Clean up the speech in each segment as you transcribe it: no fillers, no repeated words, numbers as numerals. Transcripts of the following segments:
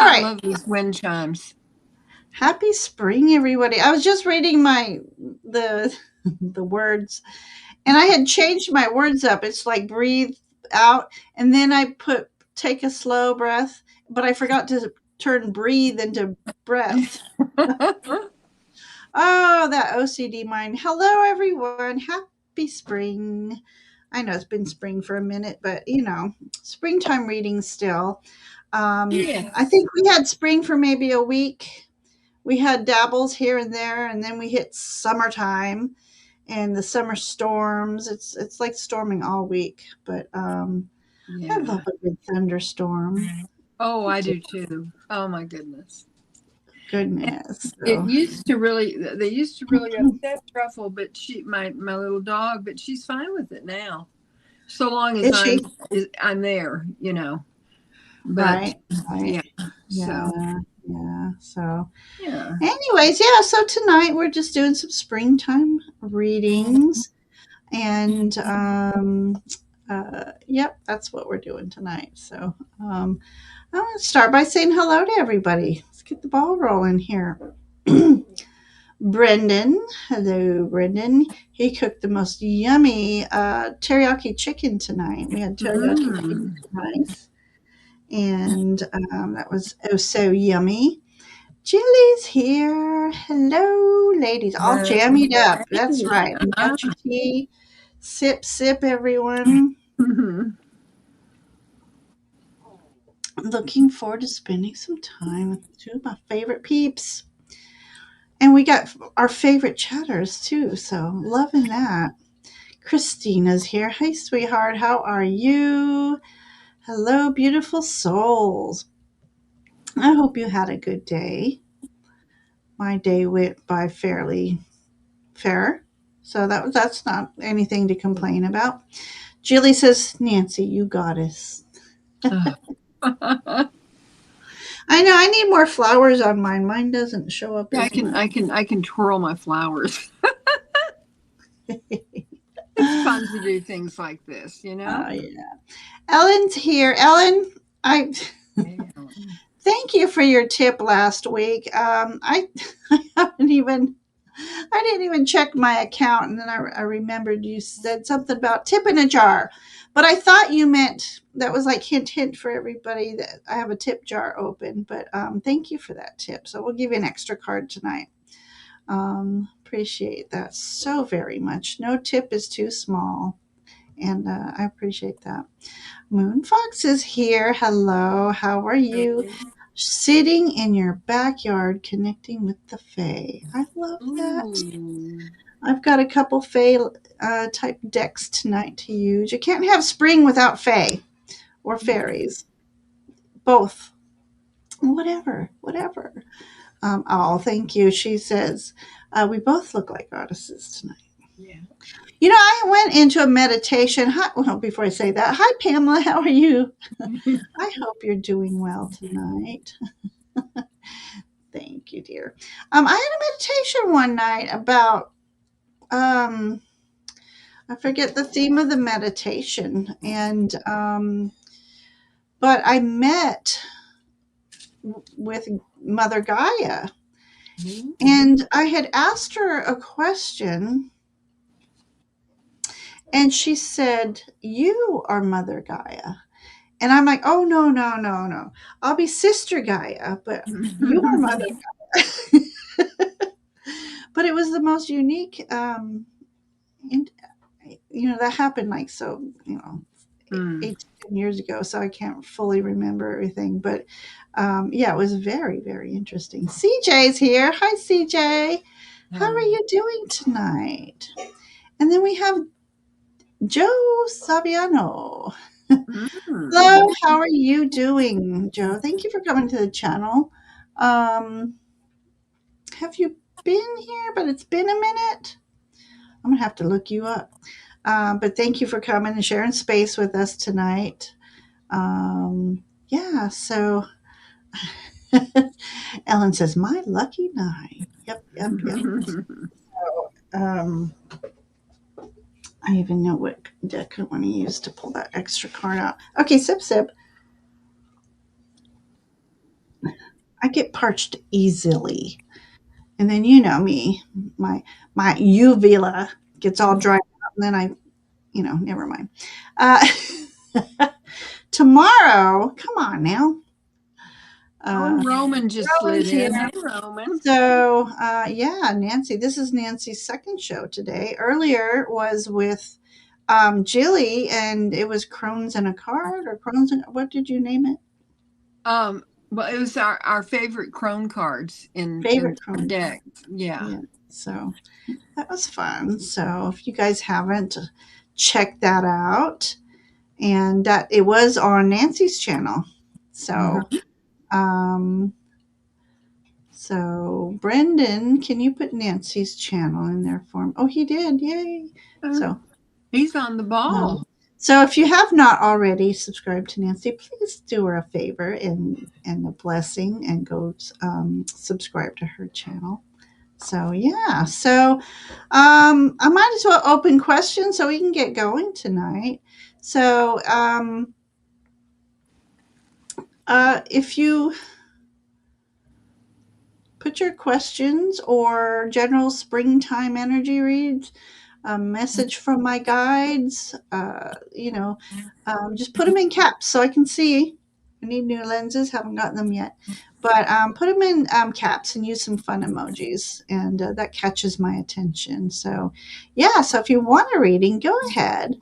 I right. love these wind chimes. Happy spring, everybody. I was just reading the the words, and I had changed my words up. It's like breathe out, and then I put take a slow breath, but I forgot to turn breathe into breath. Oh, that OCD mind. Hello, everyone. Happy spring. I know it's been spring for a minute, but springtime reading still. I Yes. think we had spring for maybe a week. We had dabbles here and there, and then we hit summertime and the summer storms. It's like storming all week, but I love Yeah. a good thunderstorm. Oh, I I do. do too. Oh my goodness. And Goodness. it So, used to really they used to really upset Truffle, but my little dog, but she's fine with it now. So long as is she I'm there, But right? Right. yeah. So Yeah. Yeah. So, yeah. anyways, yeah. So tonight we're just doing some springtime readings, and yep, that's what we're doing tonight. So, I want to start by saying hello to everybody. Let's get the ball rolling here. Brendan, hello, Brendan. He cooked the most yummy teriyaki chicken tonight. We had teriyaki chicken Mm. tonight, and that was oh so yummy. Jilly's here. Hello, ladies. All jammied up. That's right. You got your tea. Sip, sip, everyone. Mhm. Looking forward to spending some time with two of my favorite peeps. And we got our favorite chatters too, so loving that. Christina's here. Hey, sweetheart, how are you? Hello, beautiful souls. I hope you had a good day. My day went by fairly fair, so that's not anything to complain about. Jilly says, Nancy, you got us. I know I need more flowers on mine. Mine doesn't show up Yeah, as much. I can twirl my flowers. It's fun to do things like this. Oh yeah. Ellen's here. Ellen, I Yeah. thank you for your tip last week. I haven't even I didn't even check my account, and then I remembered you said something about tip in a jar, but I thought you meant that was like hint hint for everybody that I have a tip jar open. But thank you for that tip. So we'll give you an extra card tonight. Appreciate that so very much. No tip is too small, and I appreciate that. Moon Fox is here. Hello, how are you? Sitting in your backyard connecting with the Fae. I love that. Ooh. I've got a couple Fae type decks tonight to use. You can't have spring without Fae or fairies. Both. Whatever, whatever. Oh, thank you. She says, we both look like goddesses tonight. Yeah. I went into a meditation. Hi, well, before I say that, hi, Pamela. How are you? I hope you're doing well tonight. Thank you, dear. I had a meditation one night about um, I forget the theme of the meditation, and but I met with Mother Gaia, and I had asked her a question, and she said, "You are Mother Gaia." And I'm like, oh, no, no, no, no. I'll be Sister Gaia, but you are Mother Gaia. But it was the most unique, and, that happened like so, Mm. 18 years ago, so I can't fully remember everything. But yeah, it was very, very interesting. CJ's here. Hi, CJ. How are you doing tonight? And then we have Joe Saviano. Mm. Hello, how are you doing, Joe? Thank you for coming to the channel. Um, have you been here? But it's been a minute. I'm gonna have to look you up. But thank you for coming and sharing space with us tonight. Yeah, so Ellen says, my lucky night. Yep, yep, yep. Um, I even know what deck I want to use to pull that extra card out. Okay, sip, sip. I get parched easily. And then you know me, my my uvula gets all dried out, and then never mind. Uh, tomorrow, come on now. Oh, Uh, and Roman just slid Rowan's here. in. Hey, Roman. So, yeah, Nancy, this is Nancy's second show today. Earlier was with Jilly, and it was Crones and a Card, or Crones and what did you name it? Well, it was our favorite Crone cards in Favorite our Crone Card. deck. Yeah. Yeah. So that was fun. So if you guys haven't, check that out. And it was on Nancy's channel. So, Mhm. um, so Brendan, can you put Nancy's channel in there for him? Oh, he did. Yay. So, He's on the ball. so if you have not already subscribed to Nancy, please do her a favor and a blessing and go subscribe to her channel. So yeah, so I might as well open questions so we can get going tonight. So if you put your questions or general springtime energy reads, a message from my guides, just put them in caps so I can see. I need new lenses, haven't gotten them yet. But put them in caps and use some fun emojis, and that catches my attention. So, yeah, so if you want a reading, go ahead.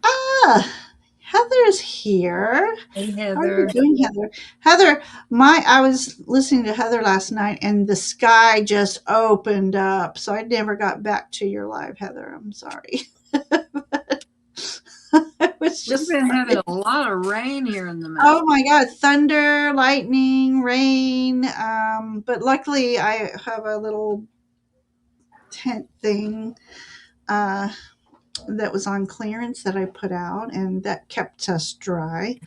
Ah, Heather's here. Hey, How are you Heather. doing, Heather? Heather, I was listening to Heather last night, and the sky just opened up, so I never got back to your live, Heather. I'm sorry. It was We've just been like, having a lot of rain here in the oh mountains. my God, thunder, lightning, rain. But luckily, I have a little tent thing uh, that was on clearance that I put out, and that kept us dry,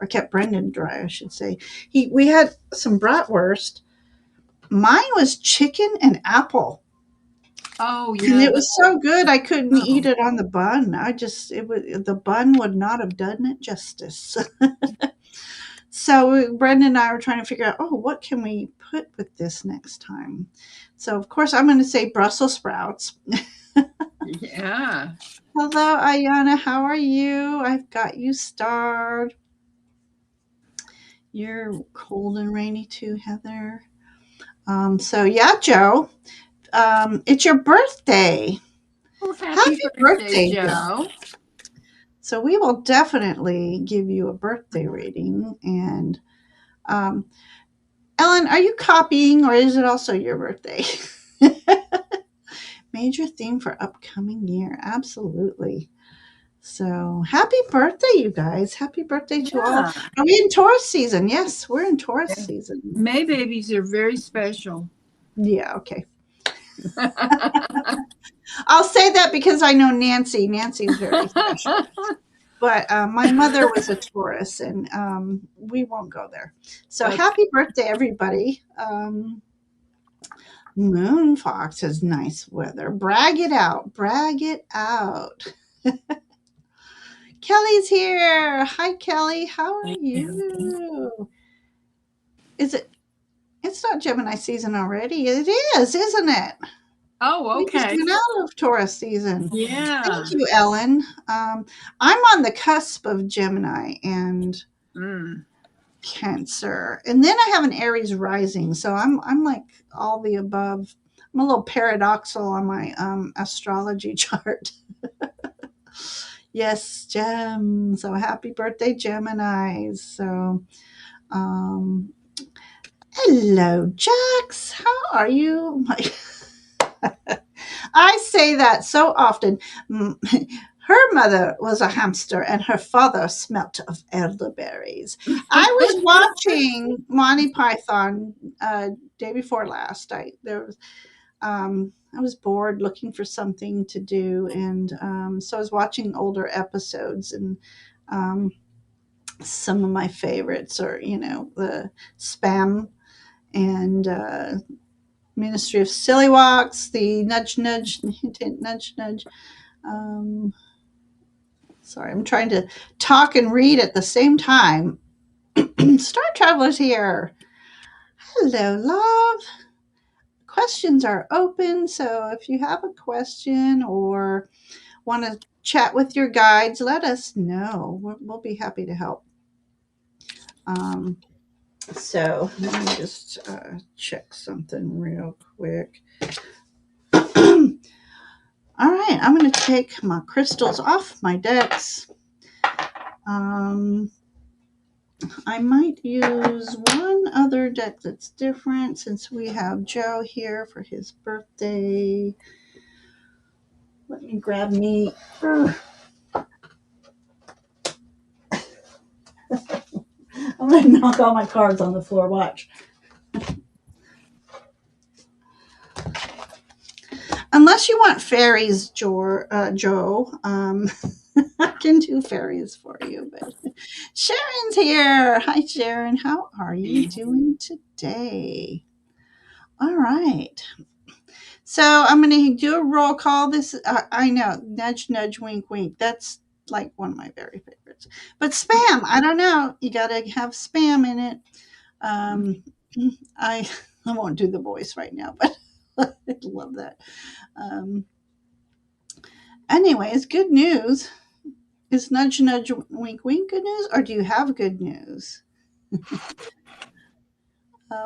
or kept Brendan dry, I should say. We had some bratwurst. Mine was chicken and apple, Oh and yeah. it was so good I couldn't Oh. eat it on the bun. The bun would not have done it justice. So Brendan and I were trying to figure out, oh, what can we put with this next time? So of course I'm going to say Brussels sprouts. Yeah. Hello, Ayana. How are you? I've got you starred. You're cold and rainy too, Heather. So yeah, Joe. It's your birthday. Well, happy Happy birthday, birthday, Joe. Joe. So we will definitely give you a birthday reading. And um, Ellen, are you copying, or is it also your birthday? Major theme for upcoming year. Absolutely. So happy birthday, you guys. Happy birthday to all. Yeah. Are we in Taurus season? Yes, we're in Taurus Yeah. season. May babies are very special. Yeah, okay. I'll say that because I know Nancy. Nancy's very special. But my mother was a Taurus, and we won't go there. So Okay. happy birthday, everybody. Moon Fox has nice weather. Brag it out. Brag it out. Kelly's here. Hi, Kelly. How are you? Is it? It's not Gemini season already. It is, isn't it? Oh, We just okay. went out of Taurus season. Yeah. Thank you, Ellen. I'm on the cusp of Gemini and Mm. Cancer, and then I have an Aries rising. So I'm like all the above. I'm a little paradoxal on my astrology chart. Yes, Gem. So happy birthday, Geminis. So, um, hello, Jax. How are you? I say that so often. Her mother was a hamster and her father smelt of elderberries. I was watching Monty Python day before last. I was bored looking for something to do, and so I was watching older episodes, and um, some of my favorites are, the Spam and Ministry of Silly Walks, the Nudge Nudge, Hint Hint Nudge Nudge. Um, Sorry, I'm trying to talk and read at the same time. Star Traveler's here. Hello, love. Questions are open, so if you have a question or want to chat with your guides, let us know. We'll be happy to help. Um, so let me just check something real quick. All right, I'm going to take my crystals off my decks. I might use one other deck that's different since we have Joe here for his birthday. Let me grab me. I'm going to knock all my cards on the floor. Watch. Unless you want fairies, Joe, I can do fairies for you. But Sharon's here. Hi, Sharon. How are you doing today? All right. So I'm going to do a roll call. This I know, nudge, nudge, wink, wink. That's like one of my very favorites. But spam, I don't know. You got to have spam in it. I I won't do the voice right now, but I love that. Um, Anyways, good news. Is nudge, nudge, wink, wink good news? Or do you have good news?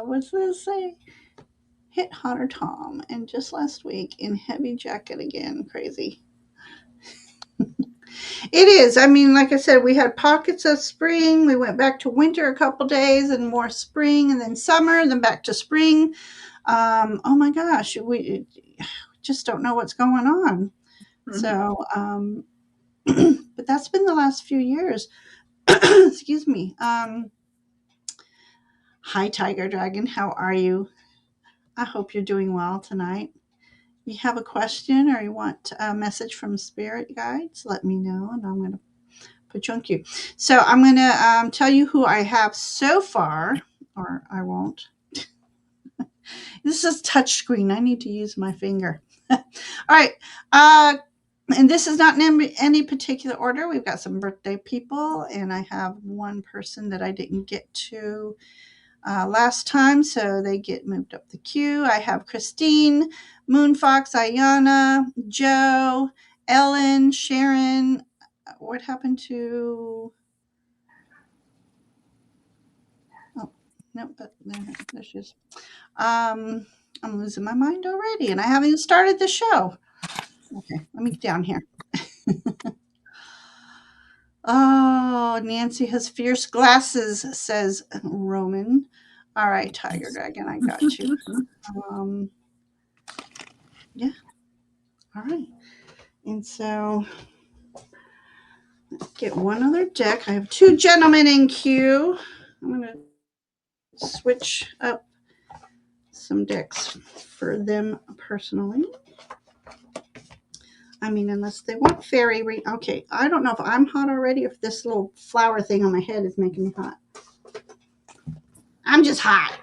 What's this say? Hit Hotter Tom. And just last week in Heavy Jacket again. Crazy. It is. I mean, like I said, we had pockets of spring. We went back to winter a couple days and more spring and then summer, and then back to spring. Oh my gosh, we just don't know what's going on. Mm-hmm. So, but that's been the last few years. Excuse me. Hi, Tiger Dragon. How are you? I hope you're doing well tonight. If you have a question or you want a message from spirit guides, let me know, and I'm going to put you on queue. So I'm going to tell you who I have so far, or I won't. This is touchscreen. I need to use my finger. All right. And this is not in any particular order. We've got some birthday people, and I have one person that I didn't get to last time, so they get moved up the queue. I have Christine, Moonfox, Ayana, Joe, Ellen, Sharon. What happened to... Oh, no, there she is. I'm losing my mind already, and I haven't even started the show. Okay, let me get down here. Oh, Nancy has fierce glasses, says Roman. All right, Tiger Dragon, I got you. Yeah. All right. And so let's get one other deck. I have two gentlemen in queue. I'm going to switch up some decks for them personally. I mean, unless they want fairy okay, I don't know if I'm hot already, if this little flower thing on my head is making me hot. I'm just hot.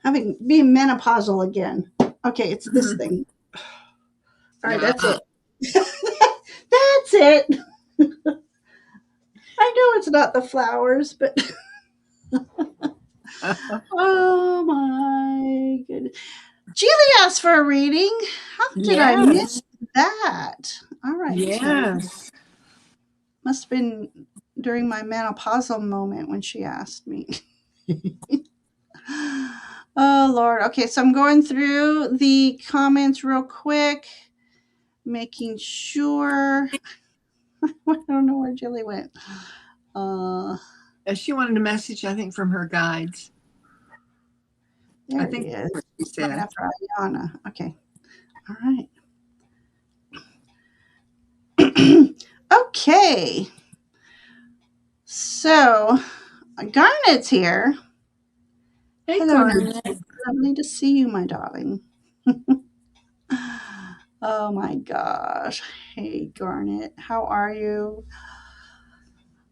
Being menopausal again. Okay, it's this thing. All right, that's it. That's it. I know it's not the flowers, but oh my goodness. Julie asked for a reading. How did I miss that? All right. Yes. Must have been during my menopausal moment when she asked me. Oh, Lord. Okay, so I'm going through the comments real quick, making sure. I don't know where Julie went. She wanted a message, I think, from her guides. There I think it is. She said. Right after Ayana. Okay. All right. Okay. So, Garnet's here. Hey, hello, Garnet. Lovely to see you, my darling. Oh my gosh. Hey, Garnet. How are you?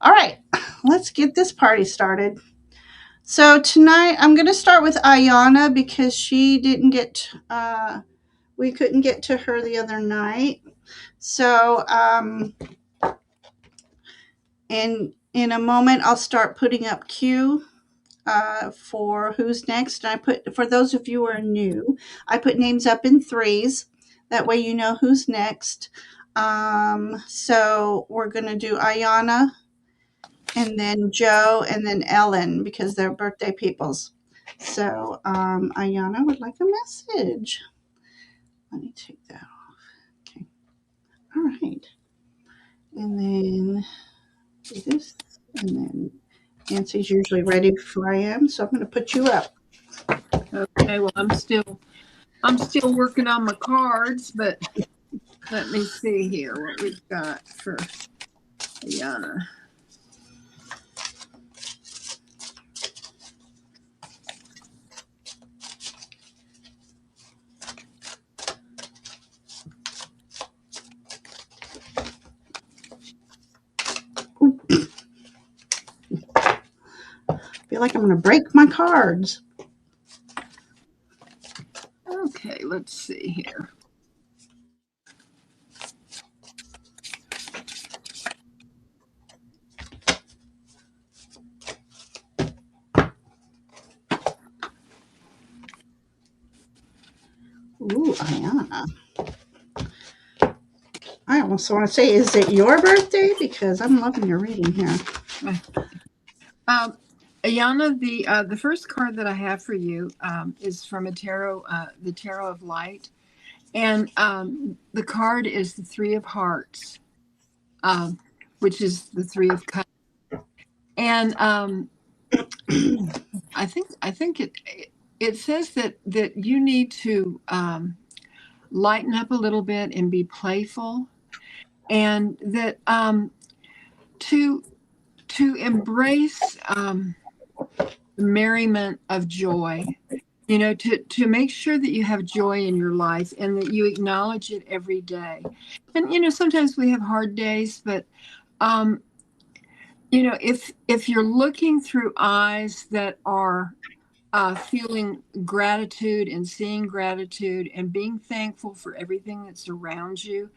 All right. Let's get this party started. So tonight I'm going to start with Ayana because she didn't get, we couldn't get to her the other night. So, and in a moment I'll start putting up Q. for who's next. And I put, for those of you who are new, I put names up in threes. That way you know who's next. So we're going to do Ayana and then Joe and then Ellen because they're birthday peoples. So Ayana would like a message. Let me take that off. Okay. All right. And then do this. And then Nancy's usually ready before I am, so I'm going to put you up. Okay, well, I'm still working on my cards, but let me see here what we've got for Ayana. I feel like I'm going to break my cards. Okay, let's see here. Ooh, Ayana. I almost want to say, is it your birthday? Because I'm loving your reading here. Ayana, the first card that I have for you is from a tarot, the Tarot of Light, and the card is the Three of Hearts, which is the Three of Cups, and I think it says that you need to lighten up a little bit and be playful, and that to embrace the merriment of joy, to make sure that you have joy in your life and that you acknowledge it every day. And sometimes we have hard days, but if you're looking through eyes that are feeling gratitude and seeing gratitude and being thankful for everything that's around you,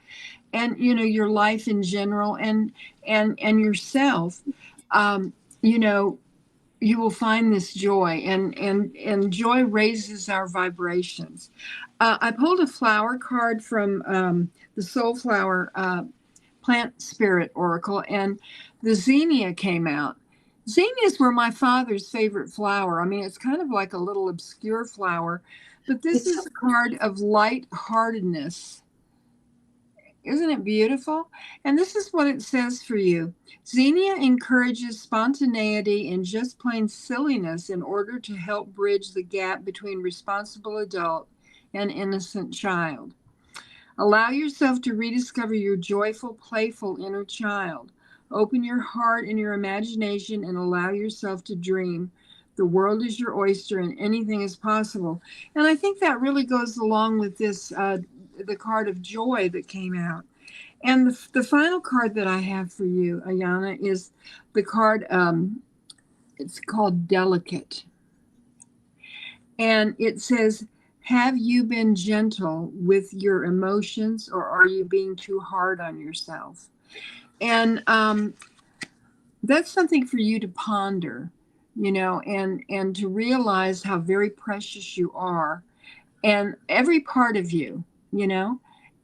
and your life in general, and yourself, um, you know you will find this joy, and joy raises our vibrations. I pulled a flower card from the Soul Flower Plant Spirit Oracle, and the zinnia came out. Zinnias were my father's favorite flower. I mean, it's kind of like a little obscure flower, but this is a card of lightheartedness. Isn't it beautiful? And this is what it says for you. Xenia encourages spontaneity and just plain silliness in order to help bridge the gap between responsible adult and innocent child. Allow yourself to rediscover your joyful, playful inner child. Open your heart and your imagination and allow yourself to dream. The world is your oyster and anything is possible. And I think that really goes along with this, the card of joy that came out. And the final card that I have for you, Ayana, is the card, it's called Delicate. And it says, have you been gentle with your emotions, or are you being too hard on yourself? And that's something for you to ponder, and to realize how very precious you are, and every part of you,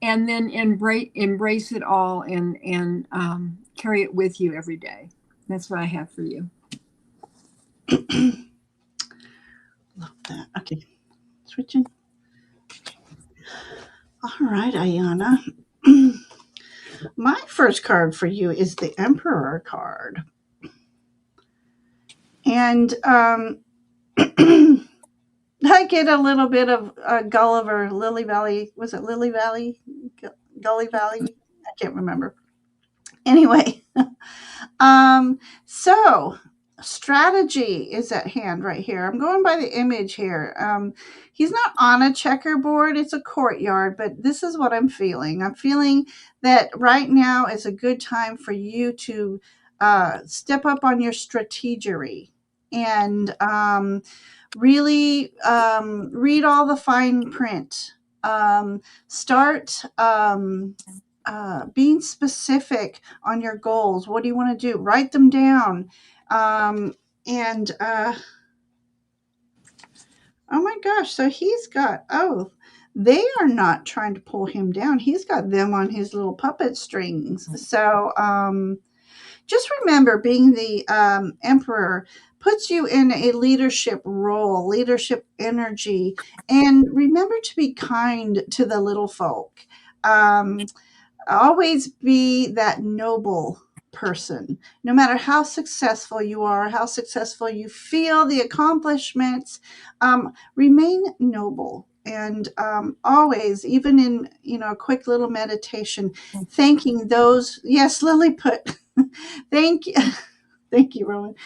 and then embrace it all, and carry it with you every day. That's what I have for you. Love that. Okay, switching. All right, Ayana. My first card for you is the Emperor card. And I get a little bit of Gulliver, Lily Valley. Was it Lily Valley? Gully Valley? I can't remember. Anyway, so strategy is at hand right here. I'm going by the image here. He's not on a checkerboard, it's a courtyard, but this is what I'm feeling. I'm feeling that right now is a good time for you to step up on your strategery and really read all the fine print. Start being specific on your goals. What do you want to do? Write them down. And Oh my gosh. So he's got, oh, they are not trying to pull him down. He's got them on his little puppet strings. So just remember being the emperor puts you in a leadership role, leadership energy, and remember to be kind to the little folk. Um, Always be that noble person. No matter how successful you are, how successful you feel, the accomplishments, remain noble. And always, even in a quick little meditation, thanking those. Yes, Lily put. Thank you. Thank you, Rowan.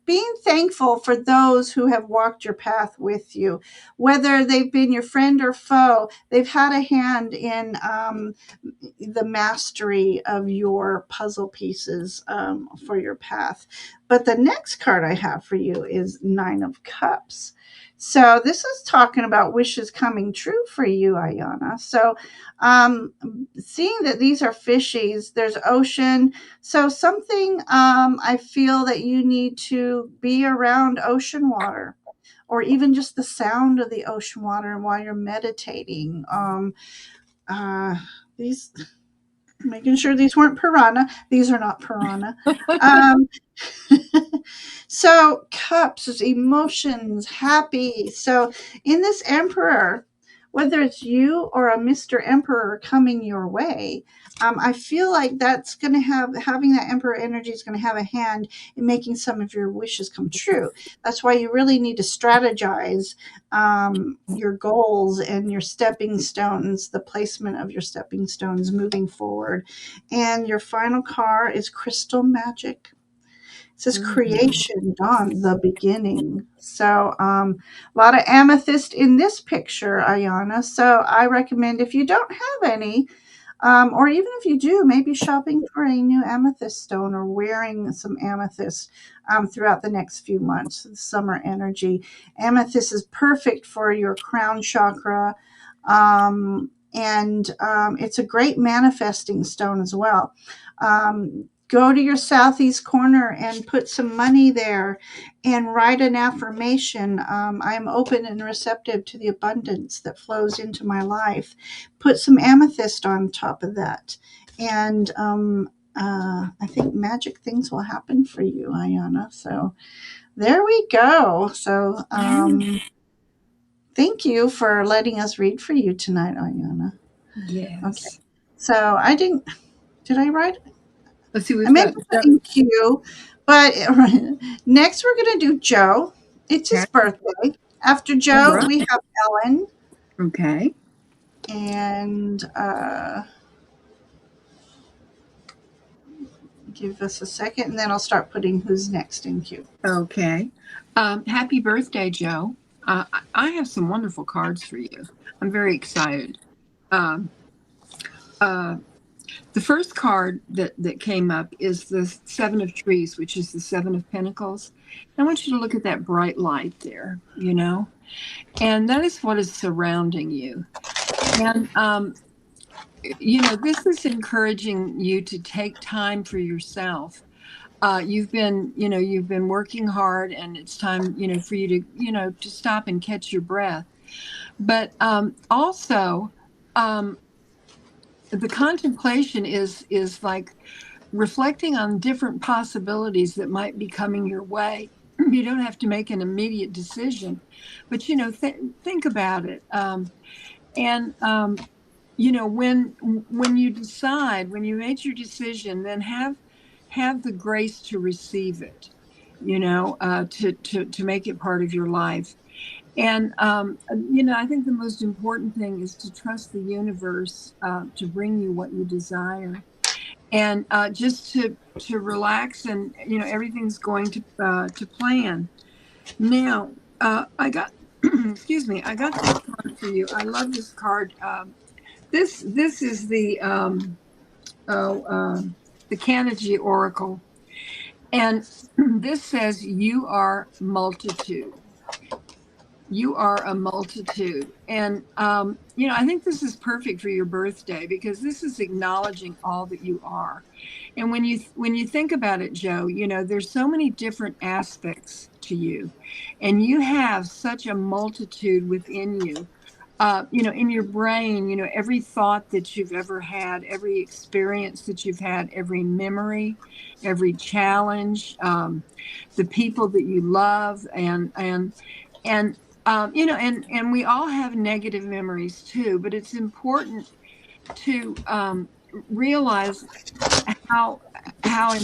Being thankful for those who have walked your path with you, whether they've been your friend or foe, they've had a hand in the mastery of your puzzle pieces for your path. But the next card I have for you is Nine of Cups. So this is talking about wishes coming true for you, Ayana. So um, seeing that these are fishies, there's ocean. So something I feel that you need to be around ocean water or even just the sound of the ocean water while you're meditating. Uh, these making sure these weren't piranha. These are not piranha. Um, so cups is emotions, happy. So in this emperor, whether it's you or a Mr. Emperor coming your way, I feel like that's going to having that emperor energy is going to have a hand in making some of your wishes come true. That's why you really need to strategize your goals and your stepping stones, the placement of your stepping stones moving forward. And your final card is Crystal Magic. It says Mhm. creation, dawn, the beginning. So a lot of amethyst in this picture, Ayana. So I recommend if you don't have any, or even if you do, maybe shopping for a new amethyst stone or wearing some amethyst throughout the next few months. Summer energy. Amethyst is perfect for your crown chakra. And it's a great manifesting stone as well. Go to your southeast corner and put some money there and write an affirmation. I am open and receptive to the abundance that flows into my life. Put some amethyst on top of that. And I think magic things will happen for you, Ayana. So there we go. So thank you for letting us read for you tonight, Ayana. Okay. Yes. So did I write? Let's see. I We've meant got to put in Q, but next we're going to do Joe. It's his okay. birthday. After All Joe, right. we have Ellen Okay. and give us a second, and then I'll start putting who's next in queue. Okay. Happy birthday, Joe. I have some wonderful cards for you. I'm very excited. Um, uh, the first card that came up is the Seven of Trees, which is the Seven of Pentacles. I want you to look at that bright light there, and that is what is surrounding you. And, this is encouraging you to take time for yourself. You've been working hard, and it's time, for you to, to stop and catch your breath. But also, um, the contemplation is like reflecting on different possibilities that might be coming your way. You don't have to make an immediate decision, but think about it. And when you decide, when you make your decision, then have the grace to receive it. To make it part of your life. And I think the most important thing is to trust the universe to bring you what you desire, and just to relax, and everything's going to plan. Now, I got excuse me, I got this card for you. I love this card. This is oh, the Kanaji Oracle, and this says you are multitude. You are a multitude. And, I think this is perfect for your birthday because this is acknowledging all that you are. And when you think about it, Joe, there's so many different aspects to you, and you have such a multitude within you. In your brain, every thought that you've ever had, every experience that you've had, every memory, every challenge, the people that you love, and we all have negative memories too. But it's important to realize how how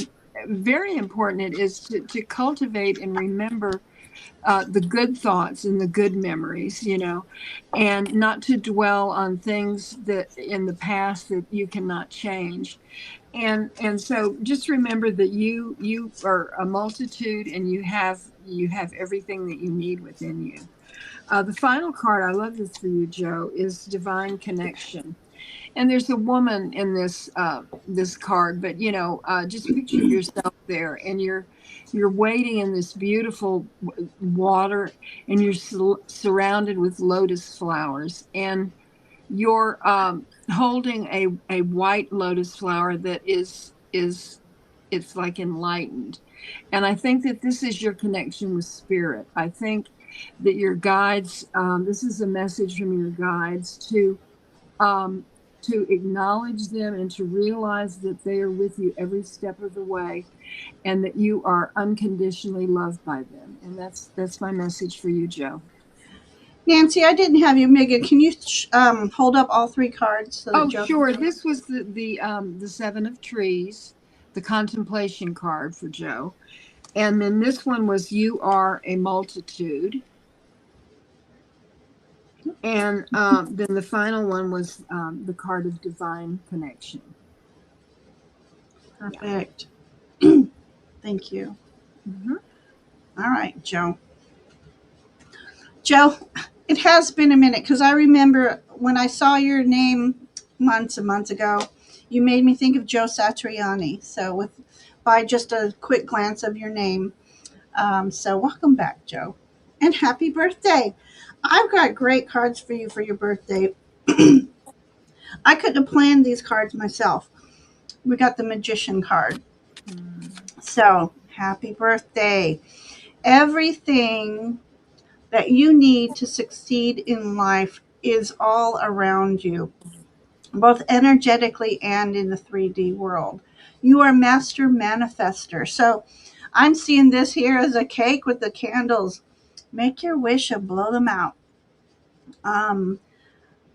very important it is to cultivate and remember the good thoughts and the good memories, and not to dwell on things that in the past that you cannot change. And so just remember that you are a multitude, and you have everything that you need within you. The final card, I love this for you, Joe, is divine connection. And there's a woman in this card, but just picture yourself there, and you're wading in this beautiful water, and you're surrounded with lotus flowers, and you're holding a white lotus flower that is it's like enlightened. And I think that this is your connection with spirit. I think that your guides, this is a message from your guides um, to acknowledge them and to realize that they are with you every step of the way, and that you are unconditionally loved by them. And that's my message for you, Joe. Nancy, I didn't have you. Megan, can you hold up all three cards so that Oh, Joe sure. can? This was the Seven of Trees, the contemplation card for Joe. And then this one was You Are a Multitude. And then the final one was the card of divine connection. Perfect. Thank you. Mm-hmm. All right, Joe. Joe, it has been a minute because I remember when I saw your name months and months ago, you made me think of Joe Satriani. So by just a quick glance of your name. So welcome back, Joe. And happy birthday. I've got great cards for you for your birthday. I couldn't have planned these cards myself. We got the magician card. So happy birthday. Everything that you need to succeed in life is all around you, both energetically and in the 3D world. You are master manifester. So I'm seeing this here as a cake with the candles. Make your wish and blow them out. Um,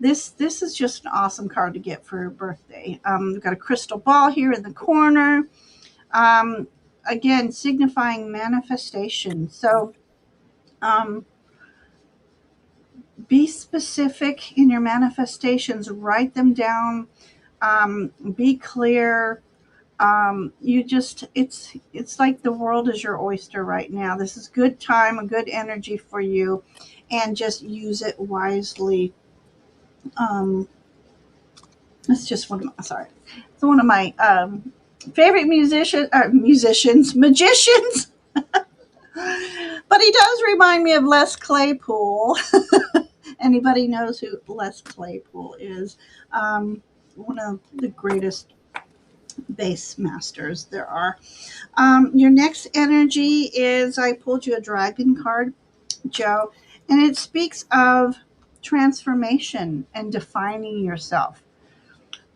this is just an awesome card to get for your birthday. We've got a crystal ball here in the corner. Um, Again, signifying manifestation. So um, be specific in your manifestations. Write them down. Be clear. It's like the world is your oyster right now. This is good time, a good energy for you, and just use it wisely. Um, it's just one of my, sorry, it's one of my favorite magicians. But he does remind me of Les Claypool. Anybody knows who Les Claypool is? One of the greatest bass masters there are. Your next energy is, I pulled you a dragon card, Joe, and it speaks of transformation and defining yourself.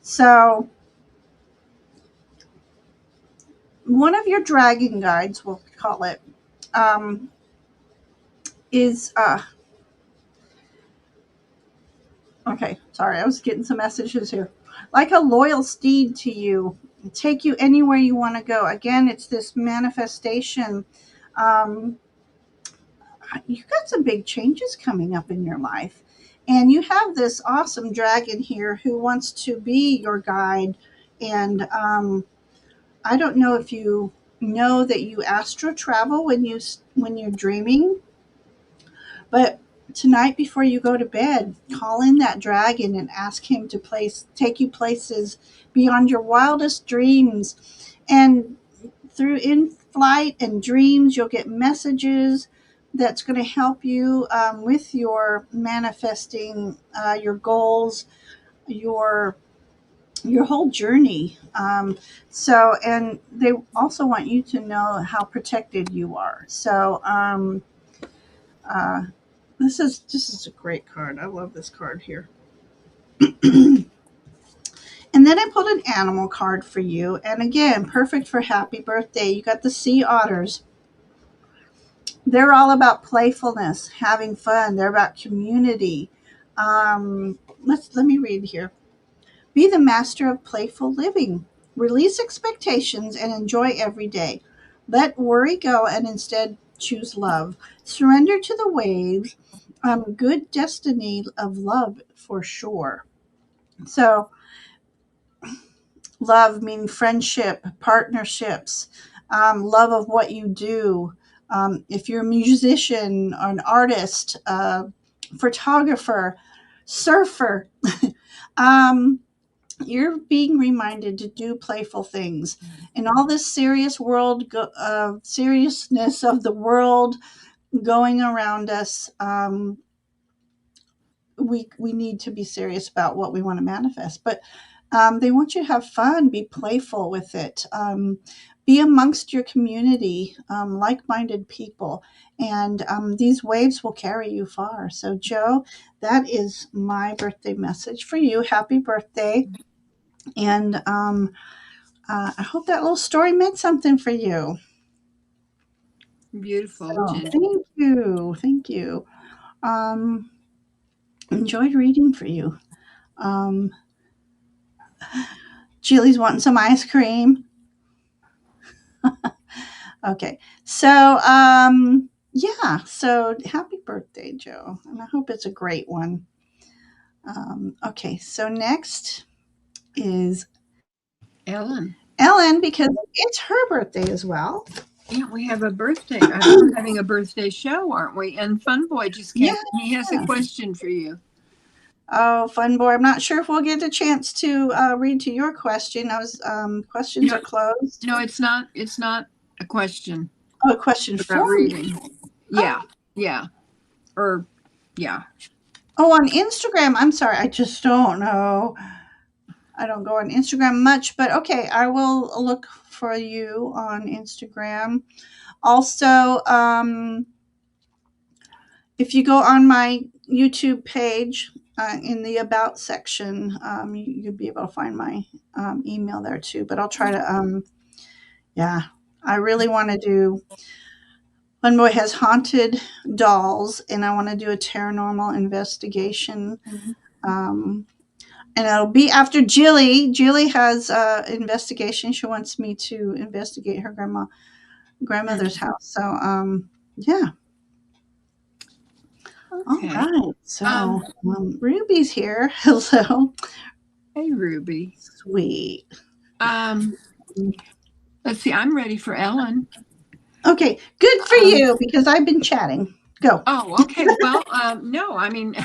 So, one of your dragon guides, we'll call it, is okay. Sorry, I was getting some messages here. Like a loyal steed to you, take you anywhere you want to go. Again, it's this manifestation. Um, you've got some big changes coming up in your life. And you have this awesome dragon here who wants to be your guide. And I don't know if you know that you astro travel when you're dreaming, but tonight before you go to bed, call in that dragon and ask him to take you places beyond your wildest dreams. And through in flight and dreams, you'll get messages that's going to help you with your manifesting your goals, your your whole journey. And they also want you to know how protected you are. Uh, this is a great card. I love this card here. And then I pulled an animal card for you. And again, perfect for happy birthday. You got the sea otters. They're all about playfulness, having fun. They're about community. Let me read here. Be the master of playful living. Release expectations and enjoy every day. Let worry go and instead choose love. Surrender to the waves. Good destiny of love for sure. So, love meaning friendship, partnerships, love of what you do. If you're a musician, an artist, photographer, surfer, um, you're being reminded to do playful things. In all this serious seriousness of the world going around us, we need to be serious about what we want to manifest. But they want you to have fun, be playful with it, be amongst your community, like-minded people, and these waves will carry you far. So, Joe, that is my birthday message for you. Happy birthday! And I hope that little story meant something for you. Beautiful, So, Ginger. thank you, thank you. Um, Enjoyed reading for you. Um, Julie's wanting some ice cream. Okay. So, yeah. So, happy birthday, Joe. And I hope it's a great one. Okay. So, next is Ellen. Ellen, because it's her birthday as well. Yeah, we have a birthday. We're having a birthday show, aren't we? And Fun Boy just came. Yeah. He has a question for you. Oh, fun boy. I'm not sure if we'll get a chance to read to your question. I was questions No, are closed. no, it's not. It's not a question Oh, a question for about me. reading. Oh, Yeah, yeah, or yeah. oh, on Instagram. I'm sorry. I just don't know. I don't go on Instagram much, but okay, I will look for you on Instagram. Also, if you go on my YouTube page in the About section, you'll be able to find my email there too. But I'll try to, yeah, I really want to do. One boy has haunted dolls, and I want to do a paranormal investigation. Mhm. Um, and it'll be after Jilly. Jilly has investigation. She wants me to investigate her grandmother's house. So yeah. All Okay. right. So Um. Ruby's here. Hello. Hey, Ruby. Sweet. Um. Let's see. I'm ready for Ellen. Okay. Good for Um. you because I've been chatting. Go. Oh, okay. Well, no. I mean,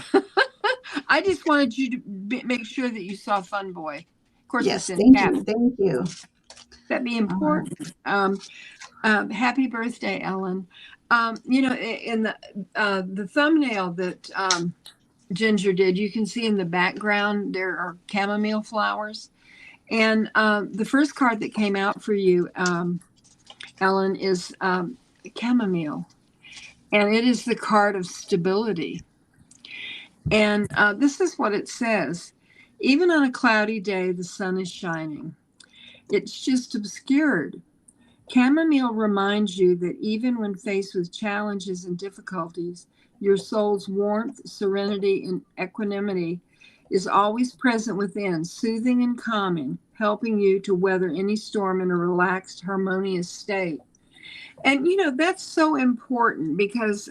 I just wanted you to make sure that you saw Fun Boy. Of course, it's Yes. in Thank cap. you. Thank you. That'd be All right. important. Happy birthday, Ellen. In the thumbnail that Ginger did, you can see in the background there are chamomile flowers. And the first card that came out for you, Ellen, is chamomile. And it is the card of stability. And this is what it says. Even on a cloudy day, the sun is shining. It's just obscured. Chamomile reminds you that even when faced with challenges and difficulties, your soul's warmth, serenity, and equanimity is always present within, soothing and calming, helping you to weather any storm in a relaxed, harmonious state. And that's so important because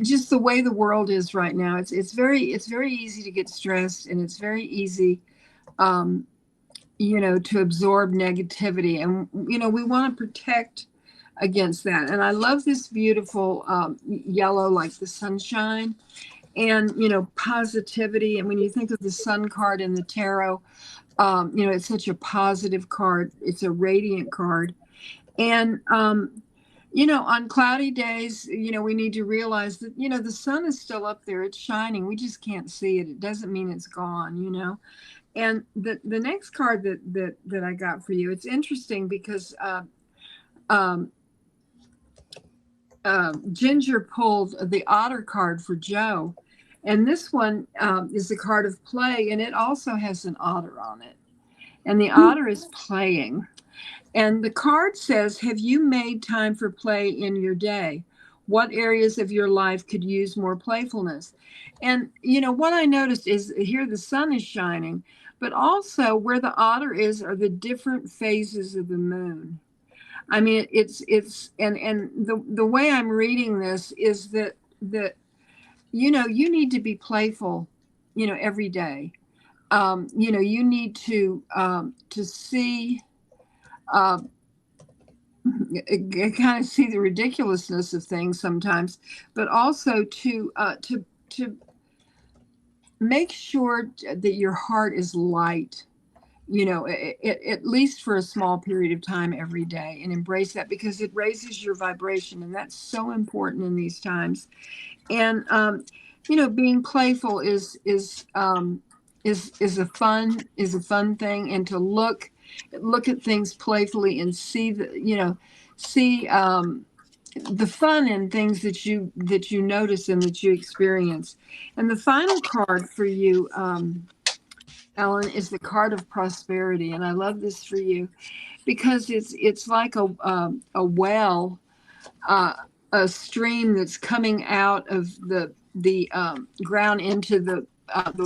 just the way the world is right now, it's very easy to get stressed, and it's very easy um, to absorb negativity. And, we want to protect against that. And I love this beautiful yellow, like the sunshine, and, positivity. And when you think of the sun card in the tarot, it's such a positive card. It's a radiant card. And On cloudy days, we need to realize that, the sun is still up there. It's shining. We just can't see it. It doesn't mean it's gone. And the next card that I got for you, it's interesting because um, Ginger pulled the otter card for Joe. And this one is the card of play, and it also has an otter on it. And the otter is playing. And the card says, have you made time for play in your day? What areas of your life could use more playfulness? And, what I noticed is here the sun is shining, but also where the otter is are the different phases of the moon. I mean, and the way I'm reading this is that, you need to be playful, every day. You need to see, uh, kind of see the ridiculousness of things sometimes, but also to make sure that your heart is light. At least for a small period of time every day, and embrace that because it raises your vibration, and that's so important in these times. And being playful is a fun thing, and to look at things playfully and see the fun in things that you notice and that you experience. And the final card for you, Ellen, is the card of prosperity, and I love this for you because it's like a well, uh, a stream that's coming out of the ground into the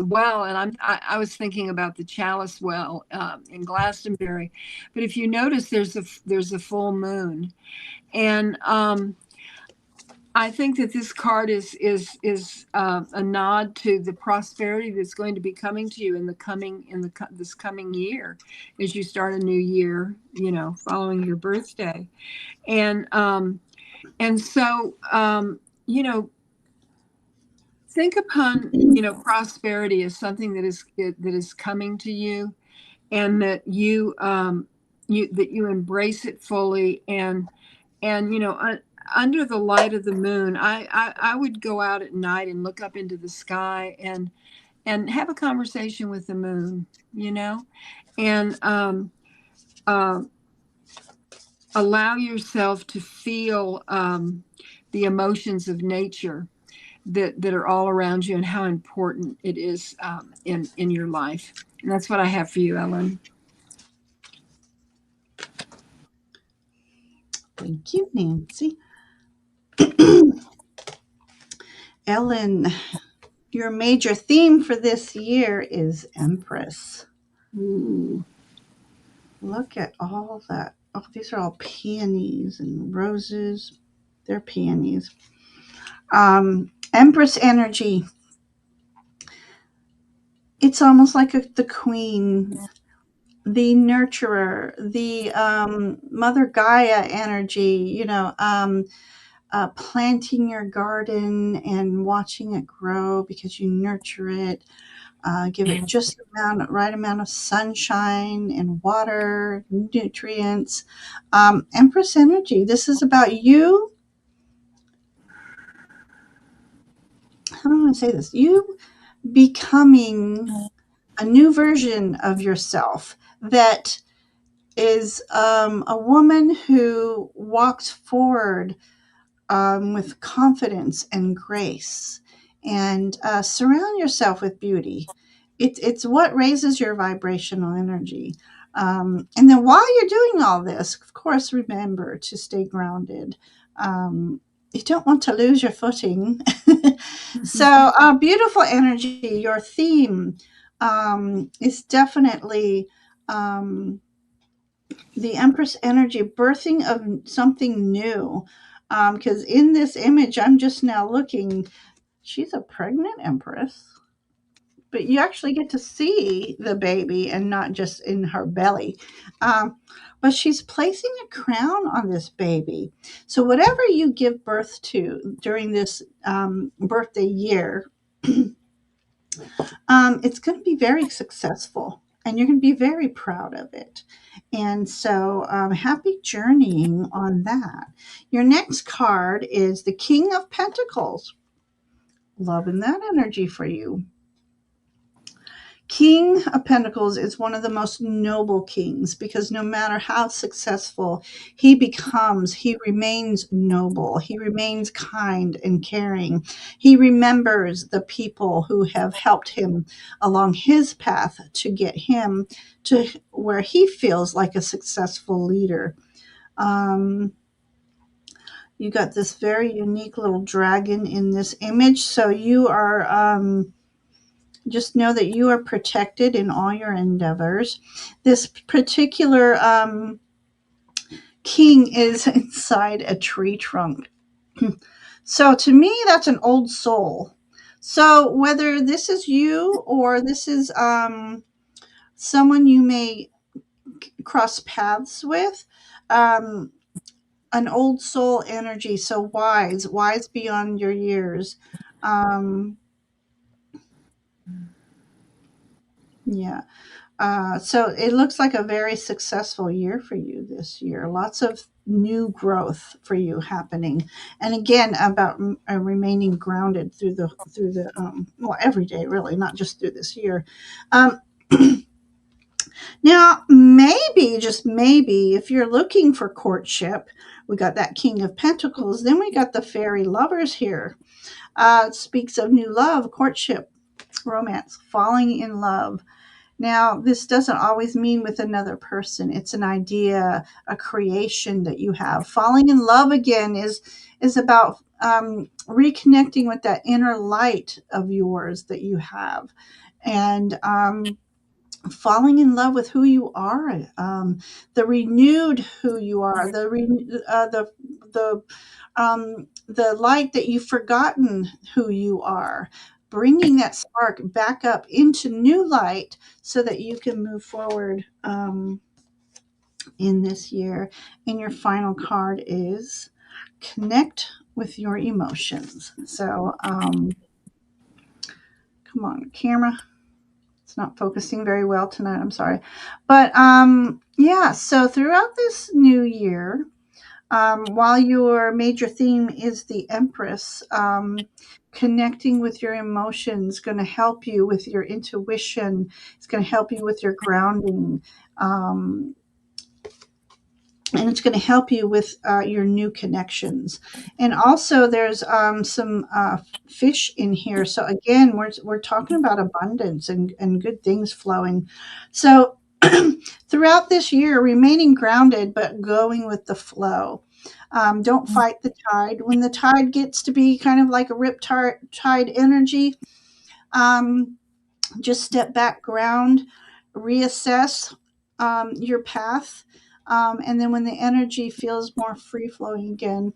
well. And I was thinking about the Chalice Well in Glastonbury, but if you notice, there's a full moon, and I think that this card is a nod to the prosperity that's going to be coming to you this coming year, as you start a new year, following your birthday. And so, think upon, prosperity as something that is coming to you, and that you embrace it fully. And under the light of the moon, I would go out at night and look up into the sky, and have a conversation with the moon, and uh, allow yourself to feel the emotions of nature that are all around you, and how important it is in your life. And that's what I have for you, Ellen. Thank you, Nancy. Ellen, your major theme for this year is Empress. Ooh. Look at all that. Oh, these are all peonies and roses. They're peonies. Empress energy. It's almost like the queen, the nurturer, the Mother Gaia energy, planting your garden and watching it grow because you nurture it. Give it just the right amount of sunshine and water, nutrients. Empress energy. This is about you. How do I say this? You becoming a new version of yourself that is a woman who walks forward with confidence and grace, and surround yourself with beauty. It's what raises your vibrational energy. And then while you're doing all this, of course, remember to stay grounded. You don't want to lose your footing. So, beautiful energy. Your theme is definitely um, the Empress energy, birthing of something new. Because in this image, I'm just now looking, she's a pregnant Empress, but you actually get to see the baby and not just in her belly. But she's placing a crown on this baby. So, whatever you give birth to during this birthday year, it's going to be very successful. and you're going to be very proud of it. And so, happy journeying on that. Your next card is the King of Pentacles. Loving that energy for you. King of Pentacles is one of the most noble kings because no matter how successful he becomes, he remains noble. He remains kind and caring. He remembers the people who have helped him along his path to get him to where he feels like a successful leader. Um, you got this very unique little dragon in this image. So you are. Just know that you are protected in all your endeavors. This particular king is inside a tree trunk. So to me, that's an old soul. So whether this is you or this is someone you may cross paths with, an old soul energy. So wise beyond your years. Um, yeah. So it looks like a very successful year for you this year. Lots of new growth for you happening, and again about remaining grounded through the well, every day really, not just through this year. Um, Now, maybe just maybe, if you're looking for courtship, we got that King of Pentacles. Then we got the Fairy Lovers here. It speaks of new love, courtship, romance, falling in love. Now, this doesn't always mean with another person. It's an idea, a creation that you have. Falling in love again is about reconnecting with that inner light of yours that you have, and falling in love with who you are, the renewed who you are, the light that you've forgotten who you are, bringing that spark back up into new light so that you can move forward in this year. And your final card is connect with your emotions. So, come on, camera. It's not focusing very well tonight. I'm sorry. But yeah, so throughout this new year, while your major theme is the Empress, connecting with your emotions going to help you with your intuition. It's going to help you with your grounding. Um, and it's going to help you with your new connections. And also, there's some fish in here. So again, we're talking about abundance and good things flowing. So throughout this year, remaining grounded but going with the flow. Don't fight the tide. When the tide gets to be kind of like a tide energy, um, just step back, ground, reassess your path. And then when the energy feels more free flowing again,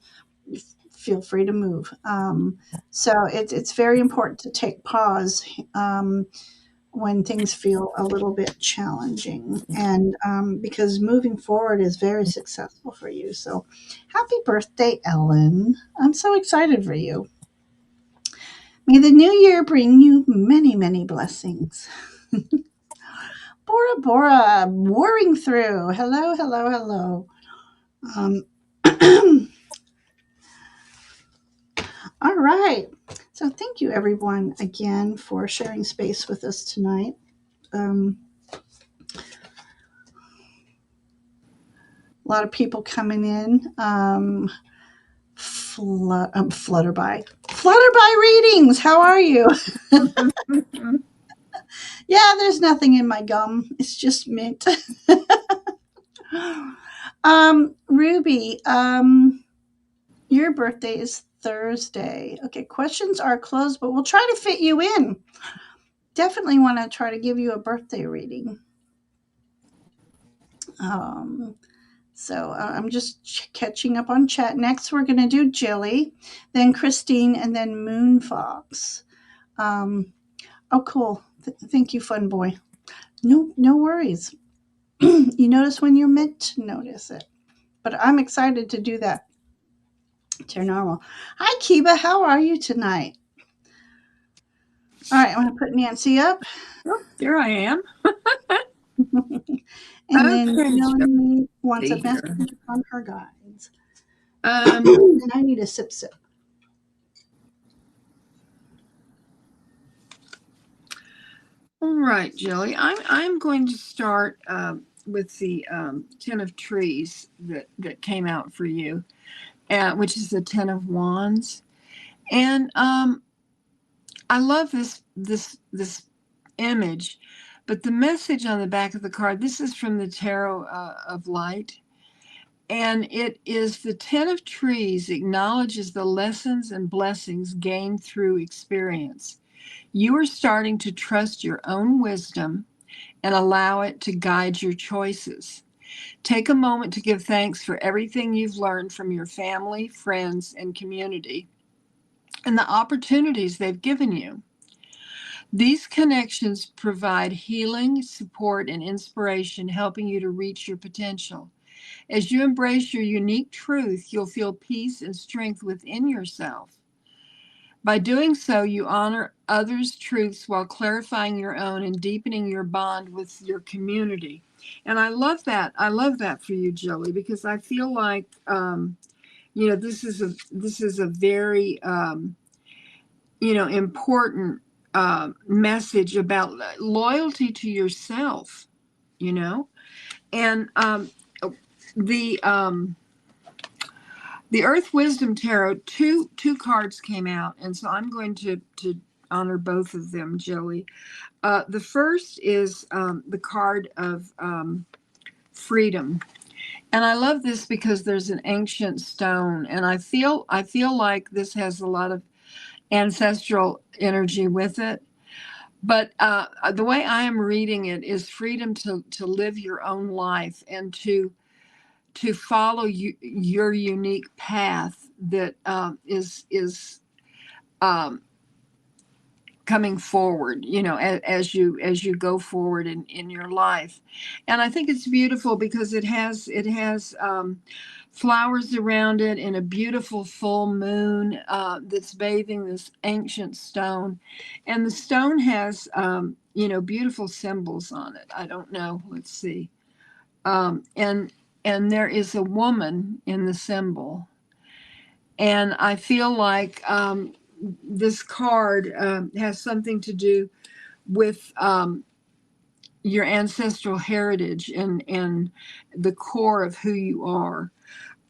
feel free to move. So it's very important to take pause when things feel a little bit challenging, and because moving forward is very successful for you. So happy birthday, Ellen. I'm so excited for you. May the new year bring you many, many blessings. Bora Bora, whirring through. Hello, hello, hello. Um, all right. So thank you, everyone, again for sharing space with us tonight. A lot of people coming in. Flutterby readings. How are you? Yeah, there's nothing in my gum. It's just mint. Ruby, your birthday is Thursday. Okay, questions are closed, but we'll try to fit you in. Definitely want to try to give you a birthday reading. Um, so I'm just catching up on chat. Next, we're going to do Jilly, then Christine, and then Moonfox. Oh, cool. Thank you, fun boy. No worries. You notice when you're meant to notice it. But I'm excited to do that. To normal. Hi, Kiba. How are you tonight? All right, I'm going to put Nancy up. Oh, there I am. And then Okay, so Jillian wants see a here. message from her guides. Um, And I need a sip sip. all right, Jilly. I'm going to start with the Ten of Trees that came out for you, which is the Ten of Wands, and I love this image, but the message on the back of the card. This is from the Tarot of Light, and it is the Ten of Trees acknowledges the lessons and blessings gained through experience. You are starting to trust your own wisdom and allow it to guide your choices. Take a moment to give thanks for everything you've learned from your family, friends, and community, and the opportunities they've given you. These connections provide healing, support, and inspiration, helping you to reach your potential. As you embrace your unique truth, you'll feel peace and strength within yourself. By doing so, you honor others' truths while clarifying your own and deepening your bond with your community. And I love that. I love that for you, Joey, because I feel like this is a very important message about loyalty to yourself. You know, and the the Earth Wisdom Tarot, two cards came out, and so I'm going to honor both of them, Joey. The first is the card of freedom, and I love this because there's an ancient stone, and I feel like this has a lot of ancestral energy with it. But the way I am reading it is freedom to live your own life and to follow your unique path that is um, coming forward, as you go forward in your life. And I think it's beautiful because it has flowers around it and a beautiful full moon that's bathing this ancient stone, and the stone has beautiful symbols on it. I don't know, let's see. And there is a woman in the symbol, and I feel like this card has something to do with your ancestral heritage and the core of who you are.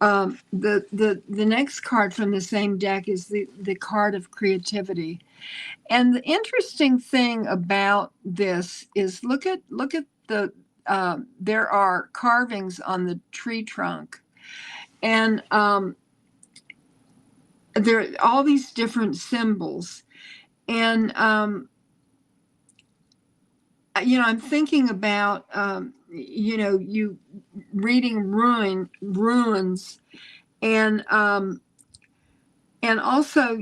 The next card from the same deck is the card of creativity, and the interesting thing about this is look at the there are carvings on the tree trunk, and there are all these different symbols, and I'm thinking about you reading ruins, and also I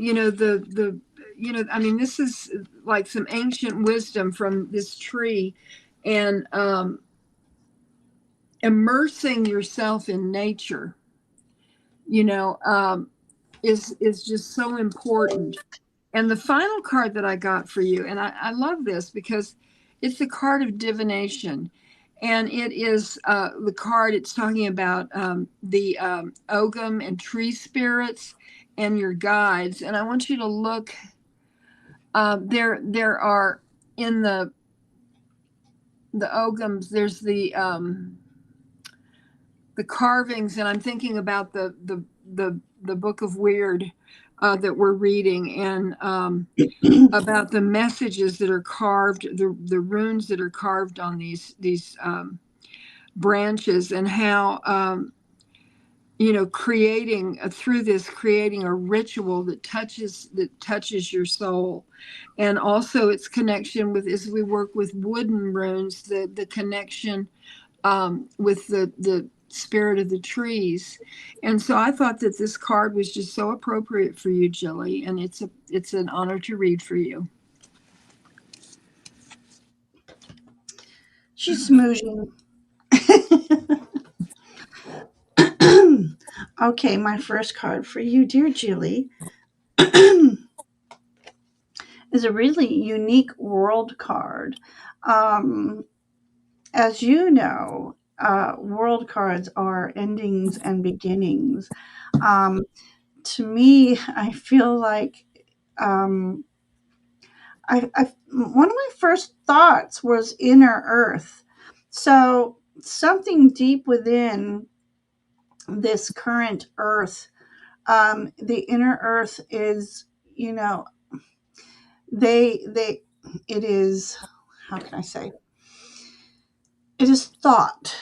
mean, this is like some ancient wisdom from this tree, and immersing yourself in nature, you know um, is just so important. And the final card that I got for you, and I love this because it's the card of divination. And it is the card, it's talking about the Ogum and tree spirits and your guides. And I want you to look, there are in the Ogums, there's the carvings, and I'm thinking about the Book of Weird that we're reading, and about the messages that are carved, the runes that are carved on these branches, and how creating through this, creating a ritual that touches your soul, and also its connection with, as we work with wooden runes, the connection with the spirit of the trees. And so I thought that this card was just so appropriate for you, Jilly, and it's an honor to read for you. She's smoozing. Okay, my first card for you, dear Julie, is a really unique world card. Um, as you know, world cards are endings and beginnings. Um, to me, I feel like um, one of my first thoughts was inner earth. So something deep within this current earth, the inner earth is, you know, they it is, how can I say, it is thought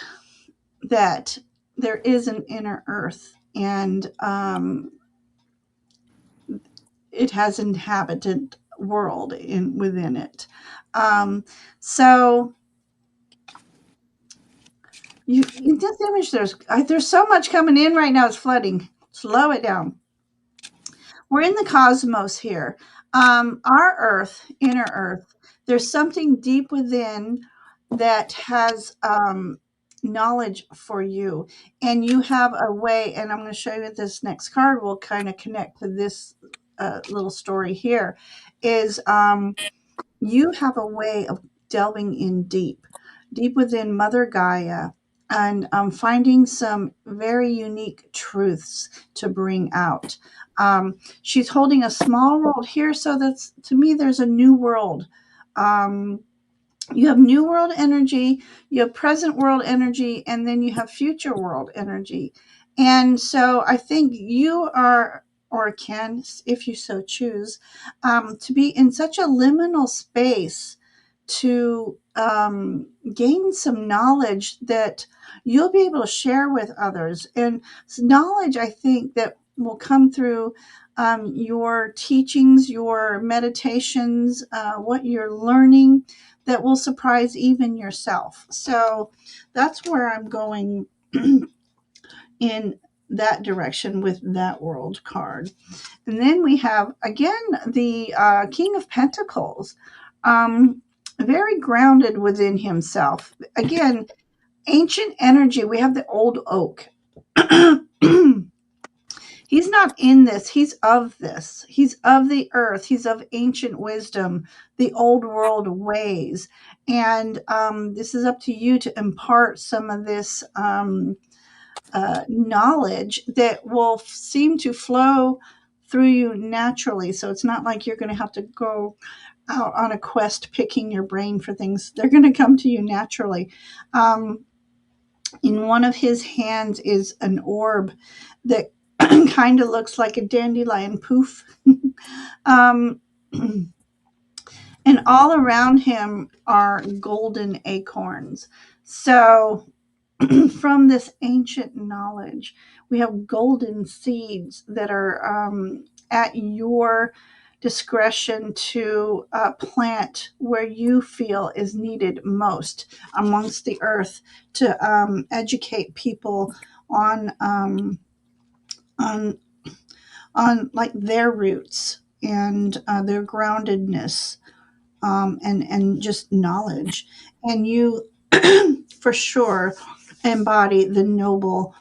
that there is an inner earth, and it has inhabited world in within it. Um, so you in this image, there's so much coming in right now. It's flooding. Slow it down. We're in the cosmos here. Our Earth, inner Earth. There's something deep within that has knowledge for you, and you have a way. And I'm going to show you this next card. Will kind of connect to this little story here. Is you have a way of delving in deep, deep within Mother Gaia, and finding some very unique truths to bring out. She's holding a small world here, so that's, to me, there's a new world. Um, you have new world energy, you have present world energy, and then you have future world energy. And so I think you are, or can, if you so choose, to be in such a liminal space to gain some knowledge that you'll be able to share with others. And knowledge, I think, that will come through your teachings, your meditations, what you're learning, that will surprise even yourself. So that's where I'm going in that direction with that world card. And then we have, again, the King of Pentacles, very grounded within himself. Again, ancient energy. We have the old oak. He's not in this. He's of this. He's of the earth. He's of ancient wisdom, the old world ways. And this is up to you to impart some of this knowledge that will seem to flow through you naturally. So it's not like you're going to have to go out on a quest picking your brain for things. They're going to come to you naturally. In one of his hands is an orb that kind of looks like a dandelion poof. um, and all around him are golden acorns. So, from this ancient knowledge, we have golden seeds that are at your discretion to plant where you feel is needed most amongst the earth, to educate people on on like their roots and their groundedness, and just knowledge. And you for sure embody the noble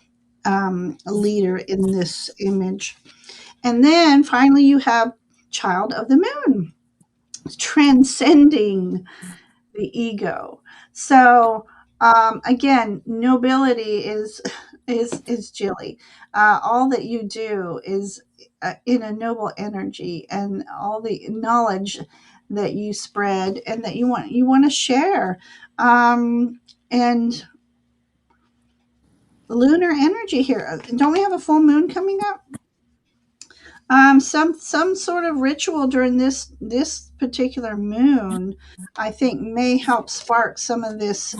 leader in this image. And then finally you have Child of the Moon, transcending the ego. So again, nobility is Jilly. All that you do is in a noble energy, and all the knowledge that you spread and that you want to share. And lunar energy here. Don't we have a full moon coming up? Some sort of ritual during this particular moon, I think, may help spark some of this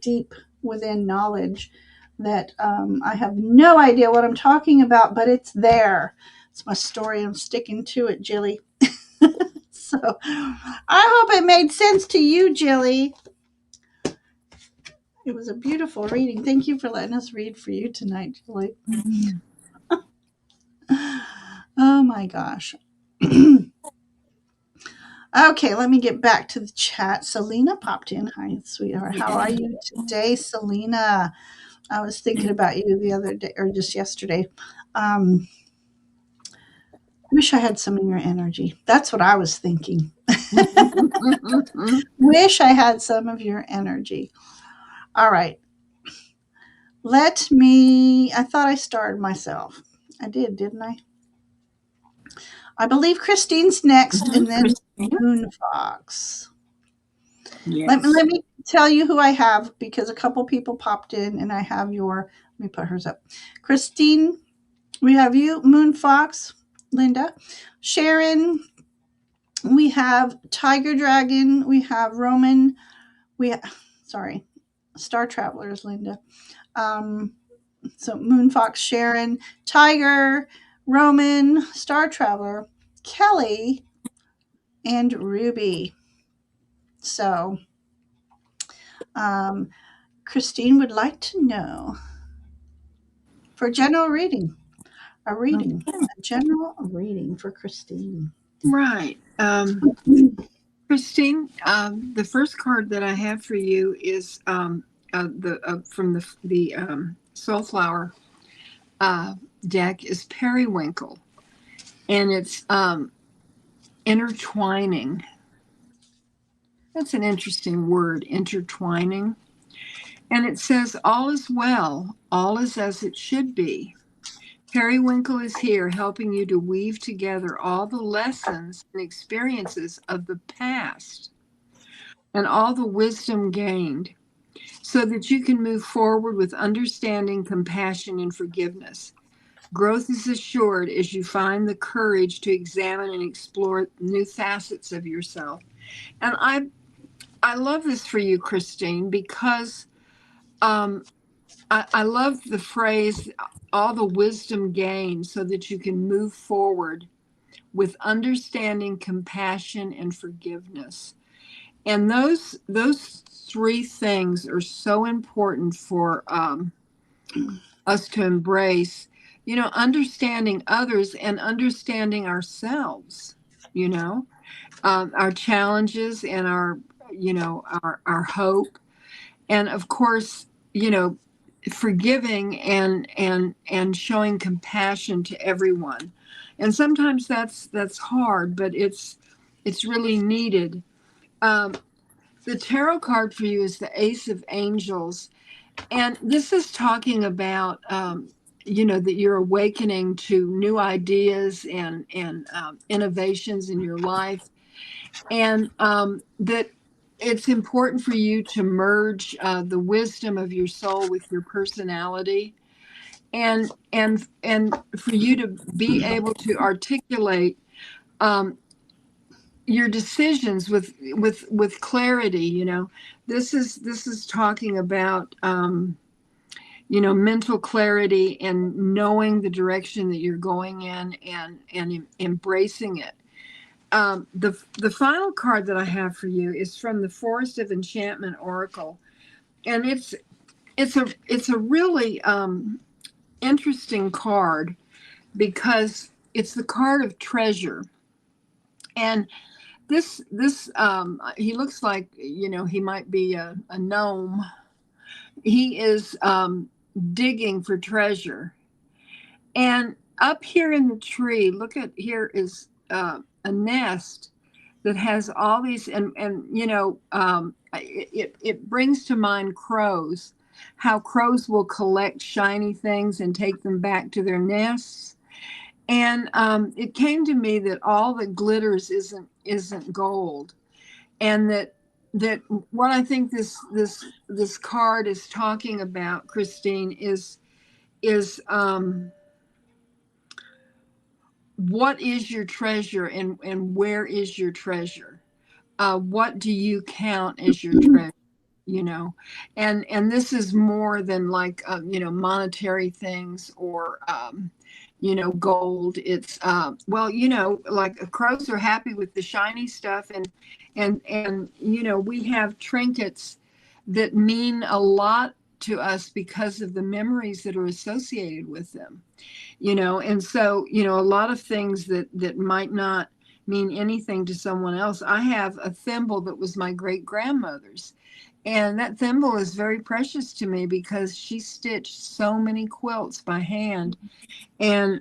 deep within knowledge that I have no idea what I'm talking about, but it's there. It's my story. I'm sticking to it, Jilly. So I hope it made sense to you, Jilly. It was a beautiful reading. Thank you for letting us read for you tonight, Jilly. Oh my gosh. Okay, let me get back to the chat. Selena popped in. Hi, sweetheart. How are you today, Selena? I was thinking about you the other day, or just yesterday. Wish I had some of your energy. That's what I was thinking. Wish I had some of your energy. All right. I thought I started myself. I did, didn't I? I believe Christine's next, and then Christina? Moon Fox. Yes. Let me tell you who I have because a couple people popped in, and I have your. Let me put hers up. Christine, we have you, Moon Fox, Linda, Sharon. We have Tiger Dragon. We have Roman. Sorry, Star Travelers, Linda. Um, so Moon Fox, Sharon, Tiger, Roman, Star Traveler, Kelly, and Ruby. So, um, Christine would like to know for general reading, a general reading for Christine. Right. Christine, the first card that I have for you is the from the Soulflower uh, deck is Periwinkle, and it's intertwining. That's an interesting word, intertwining. And it says, all is well, all is as it should be. Periwinkle is here helping you to weave together all the lessons and experiences of the past and all the wisdom gained so that you can move forward with understanding, compassion, and forgiveness. Growth is assured as you find the courage to examine and explore new facets of yourself. And I love this for you, Christine, because um, I love the phrase, all the wisdom gained so that you can move forward with understanding, compassion, and forgiveness. And those three things are so important for us to embrace, understanding others and understanding ourselves, you know, our challenges and our hope. And of course, forgiving and showing compassion to everyone. And sometimes that's hard, but it's really needed. Um, the tarot card for you is the Ace of Angels, and this is talking about that you're awakening to new ideas and innovations in your life, and that it's important for you to merge the wisdom of your soul with your personality, and for you to be able to articulate um, your decisions with clarity. This is talking about mental clarity and knowing the direction that you're going in and embracing it. The final card that I have for you is from the Forest of Enchantment Oracle, and it's a really interesting card because it's the card of treasure. And this he looks like he might be a gnome. He is digging for treasure, and up here in the tree, look at here is a nest that has all these, and it brings to mind crows, how crows will collect shiny things and take them back to their nests. And it came to me that all that glitters isn't gold, and that what I think this card is talking about, Christine, is what is your treasure, and where is your treasure? What do you count as your treasure? you know and this is more than like monetary things or gold. It's well, like crows are happy with the shiny stuff, and we have trinkets that mean a lot to us because of the memories that are associated with them. And so a lot of things that might not mean anything to someone else. I have a thimble that was my great grandmother's, and that thimble is very precious to me because she stitched so many quilts by hand, and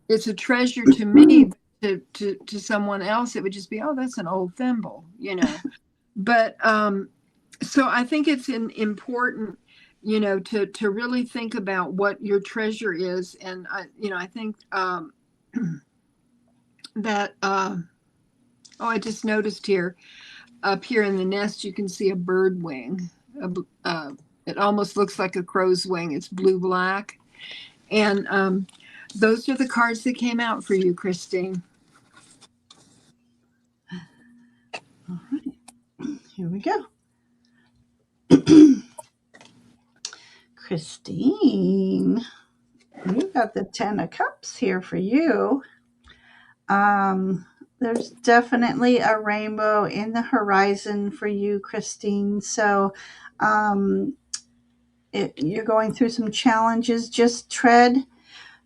it's a treasure to me. To someone else, it would just be, oh, that's an old thimble. But so I think it's important to really think about what your treasure is. And I think that oh, I just noticed here, up here in the nest, you can see a bird wing. A it almost looks like a crow's wing. It's blue black, and those are the cards that came out for you, Christine. All right, here we go. Christine, you got the Ten of Cups here for you. Um, there's definitely a rainbow in the horizon for you, Christine. So, um, you're going through some challenges. Just tread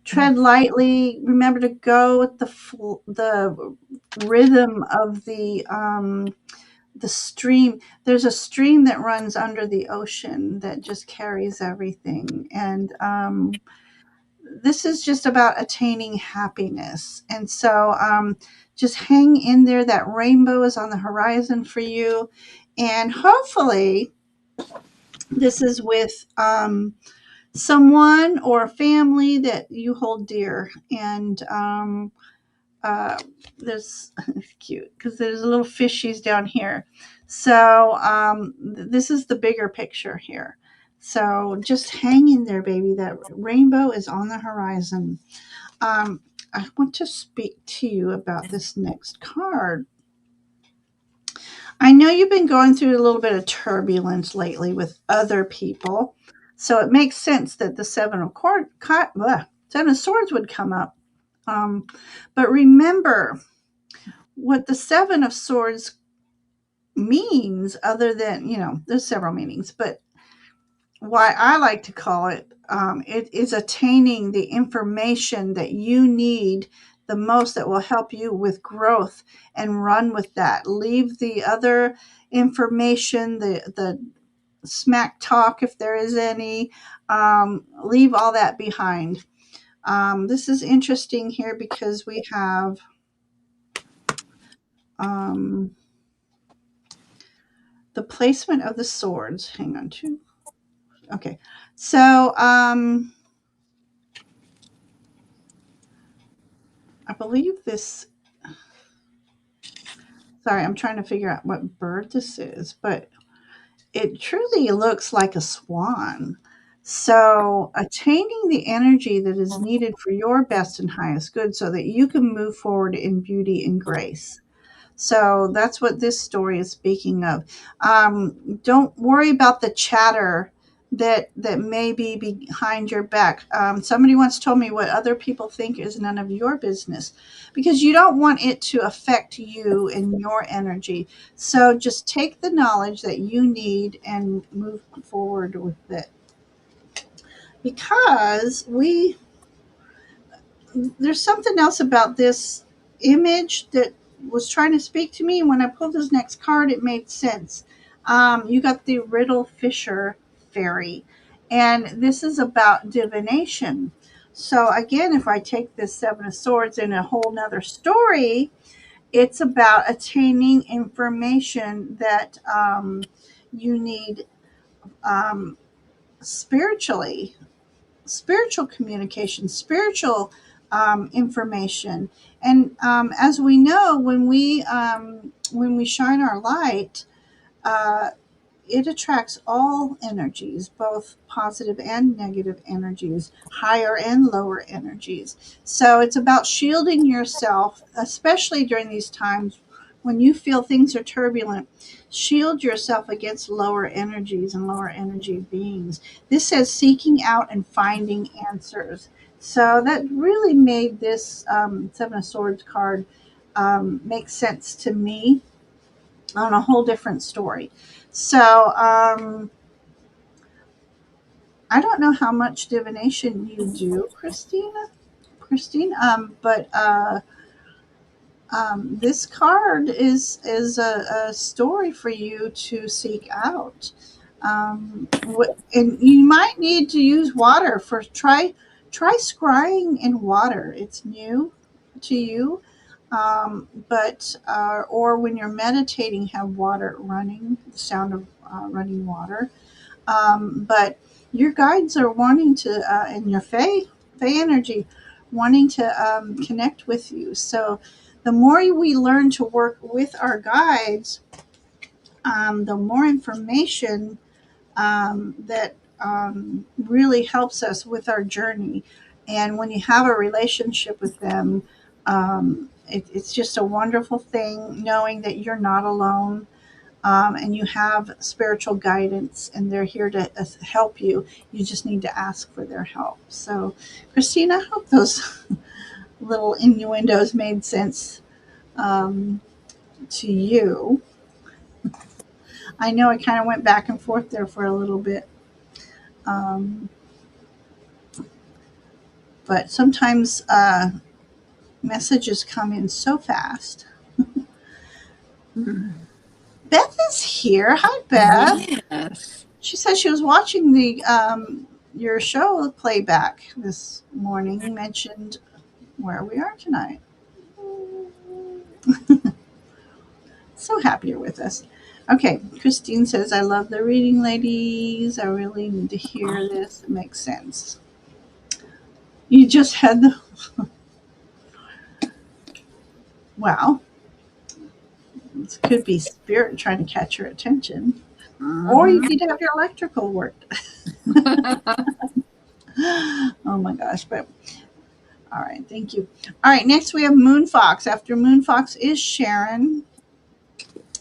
lightly. Remember to go with the rhythm of the stream. There's a stream that runs under the ocean that just carries everything, and this is just about attaining happiness. And so just hang in there. That rainbow is on the horizon for you. And hopefully, this is with someone or a family that you hold dear. And uh, there's cute because there's little fishies down here. So this is the bigger picture here. So just hang in there, baby. That rainbow is on the horizon. Um, I want to speak to you about this next card. I know you've been going through a little bit of turbulence lately with other people, so it makes sense that the Seven of Swords would come up. Um, but remember what the Seven of Swords means, other than, there's several meanings, but why I like to call it, it is attaining the information that you need the most that will help you with growth, and run with that. Leave the other information, the smack talk, if there is any, leave all that behind. This is interesting here because we have um, the placement of the swords. Hang on, two. Okay, so I believe this. Sorry, I'm trying to figure out what bird this is, but it truly looks like a swan. So, attaining the energy that is needed for your best and highest good so that you can move forward in beauty and grace. So that's what this story is speaking of. Don't worry about the chatter that may be behind your back. Somebody once told me what other people think is none of your business, because you don't want it to affect you and your energy. So just take the knowledge that you need and move forward with it. Because there's something else about this image that was trying to speak to me. And when I pulled this next card, it made sense. You got the Riddle Fisher fairy, and this is about divination. So again, if I take this Seven of Swords in a whole nother story, it's about attaining information that you need um, spiritually, spiritual communication, spiritual information. And as we know, when we shine our light, uh, it attracts all energies, both positive and negative energies, higher and lower energies. So it's about shielding yourself, especially during these times when you feel things are turbulent. Shield yourself against lower energies and lower energy beings. This says seeking out and finding answers. So that really made this Seven of Swords card make sense to me on a whole different story. So I don't know how much divination you do, Christine, but this card is a story for you to seek out. And you might need to use water for try scrying in water. It's new to you, but or when you're meditating, have water running, the sound of running water. But your guides are wanting to, and your Fey energy, wanting to connect with you. So the more we learn to work with our guides, the more information that really helps us with our journey. And when you have a relationship with them, it's just a wonderful thing knowing that you're not alone, and you have spiritual guidance and they're here to help you. You just need to ask for their help. So, Christina, I hope those little innuendos made sense to you. I know I kind of went back and forth there for a little bit. Um, but sometimes messages come in so fast. Mm. Beth is here. Hi, Beth. Yes. She said she was watching the your show playback this morning. You mentioned where we are tonight. So happy you're with us. Okay, Christine says, I love the reading, ladies. I really need to hear this. It makes sense. You just had the. Wow. This could be spirit trying to catch your attention. Or you Mhm. need to have your electrical worked. Oh my gosh. But all right, thank you. All right, next we have Moon Fox. After Moon Fox is Sharon.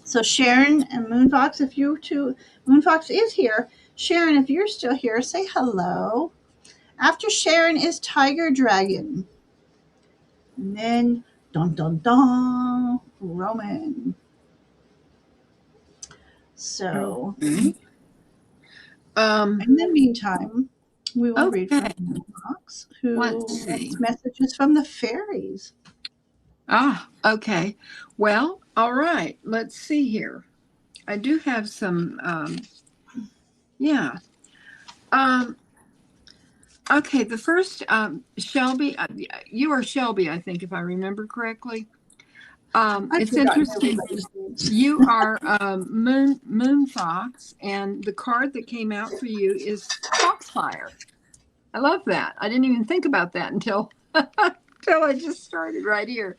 So Sharon and Moon Fox, if you two, Moon Fox is here. Sharon, if you're still here, say hello. After Sharon is Tiger Dragon. And then dun dun dun Roman. So Okay. in the meantime, we will read Okay. from Moon Fox, Let's who see. wants messages from the fairies. Okay. Well, all right. Let's see here. I do have some, yeah. Um, okay. The first, Shelby, you are Shelby, I think, if I remember correctly. I've It's forgotten interesting. everybody's names. You are Moon Fox, and the card that came out for you is Foxfire. I love that. I didn't even think about that until until I just started right here.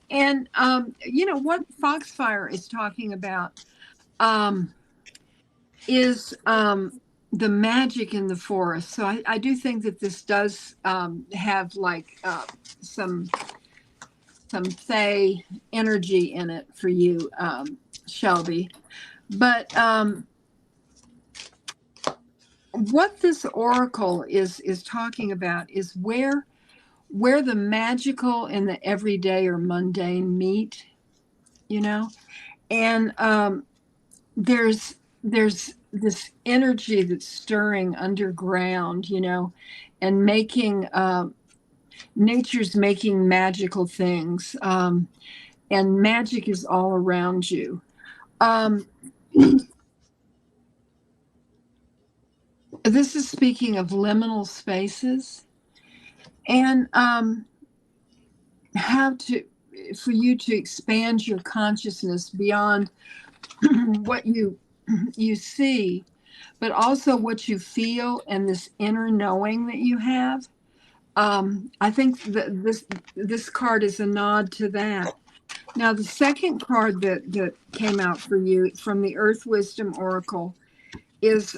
And what Foxfire is talking about um, is the magic in the forest. So I do think that this does have like some Fey energy in it for you, Shelby. But what this oracle is talking about is where the magical and the everyday or mundane meet, you know, and there's this energy that's stirring underground, and making nature's making magical things, and magic is all around you. Um, this is speaking of liminal spaces and how to for you to expand your consciousness beyond what you see, but also what you feel and this inner knowing that you have. I think that this card is a nod to that. Now, the second card that came out for you from the Earth Wisdom Oracle is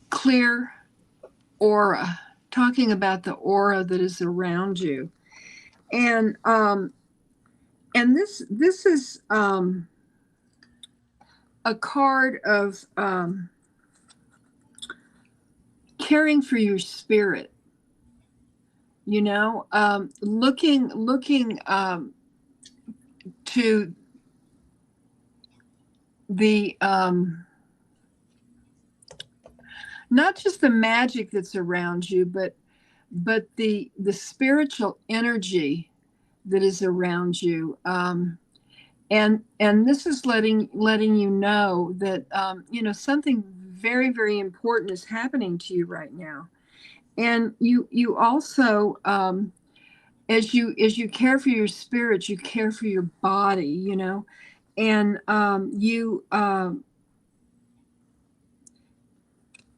clear aura, talking about the aura that is around you, and this is a card of caring for your spirit. Looking to the not just the magic that's around you, but the spiritual energy that is around you. And this is letting you know that something very, very important is happening to you right now. And you also as you care for your spirit, you care for your body, and you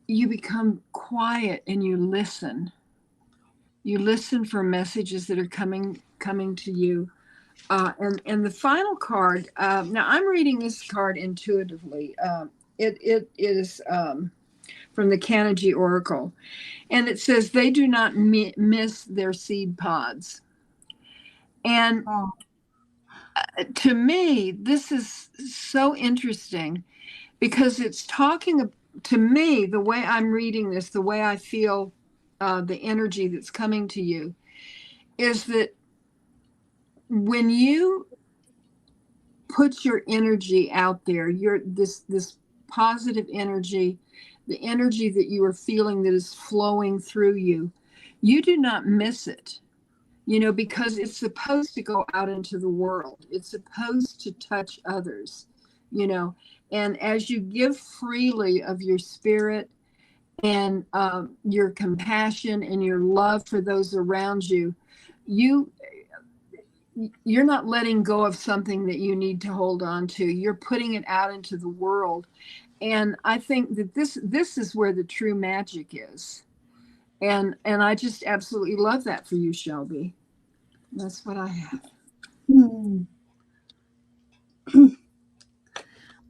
you become quiet and you listen for messages that are coming to you. And the final card, now I'm reading this card intuitively. It is from the Kanaji Oracle, and it says they do not miss their seed pods. And Oh, to me, this is so interesting because it's talking to me, the way I'm reading this, the way I feel, the energy that's coming to you is that when you put your energy out there, your this positive energy, the energy that you are feeling that is flowing through you, you do not miss it. Because it's supposed to go out into the world. It's supposed to touch others, you know. And as you give freely of your spirit and your compassion and your love for those around you, you you're not letting go of something that you need to hold on to. You're putting it out into the world. And I think that this is where the true magic is. And I just absolutely love that for you, Shelby. That's what I have. hmm.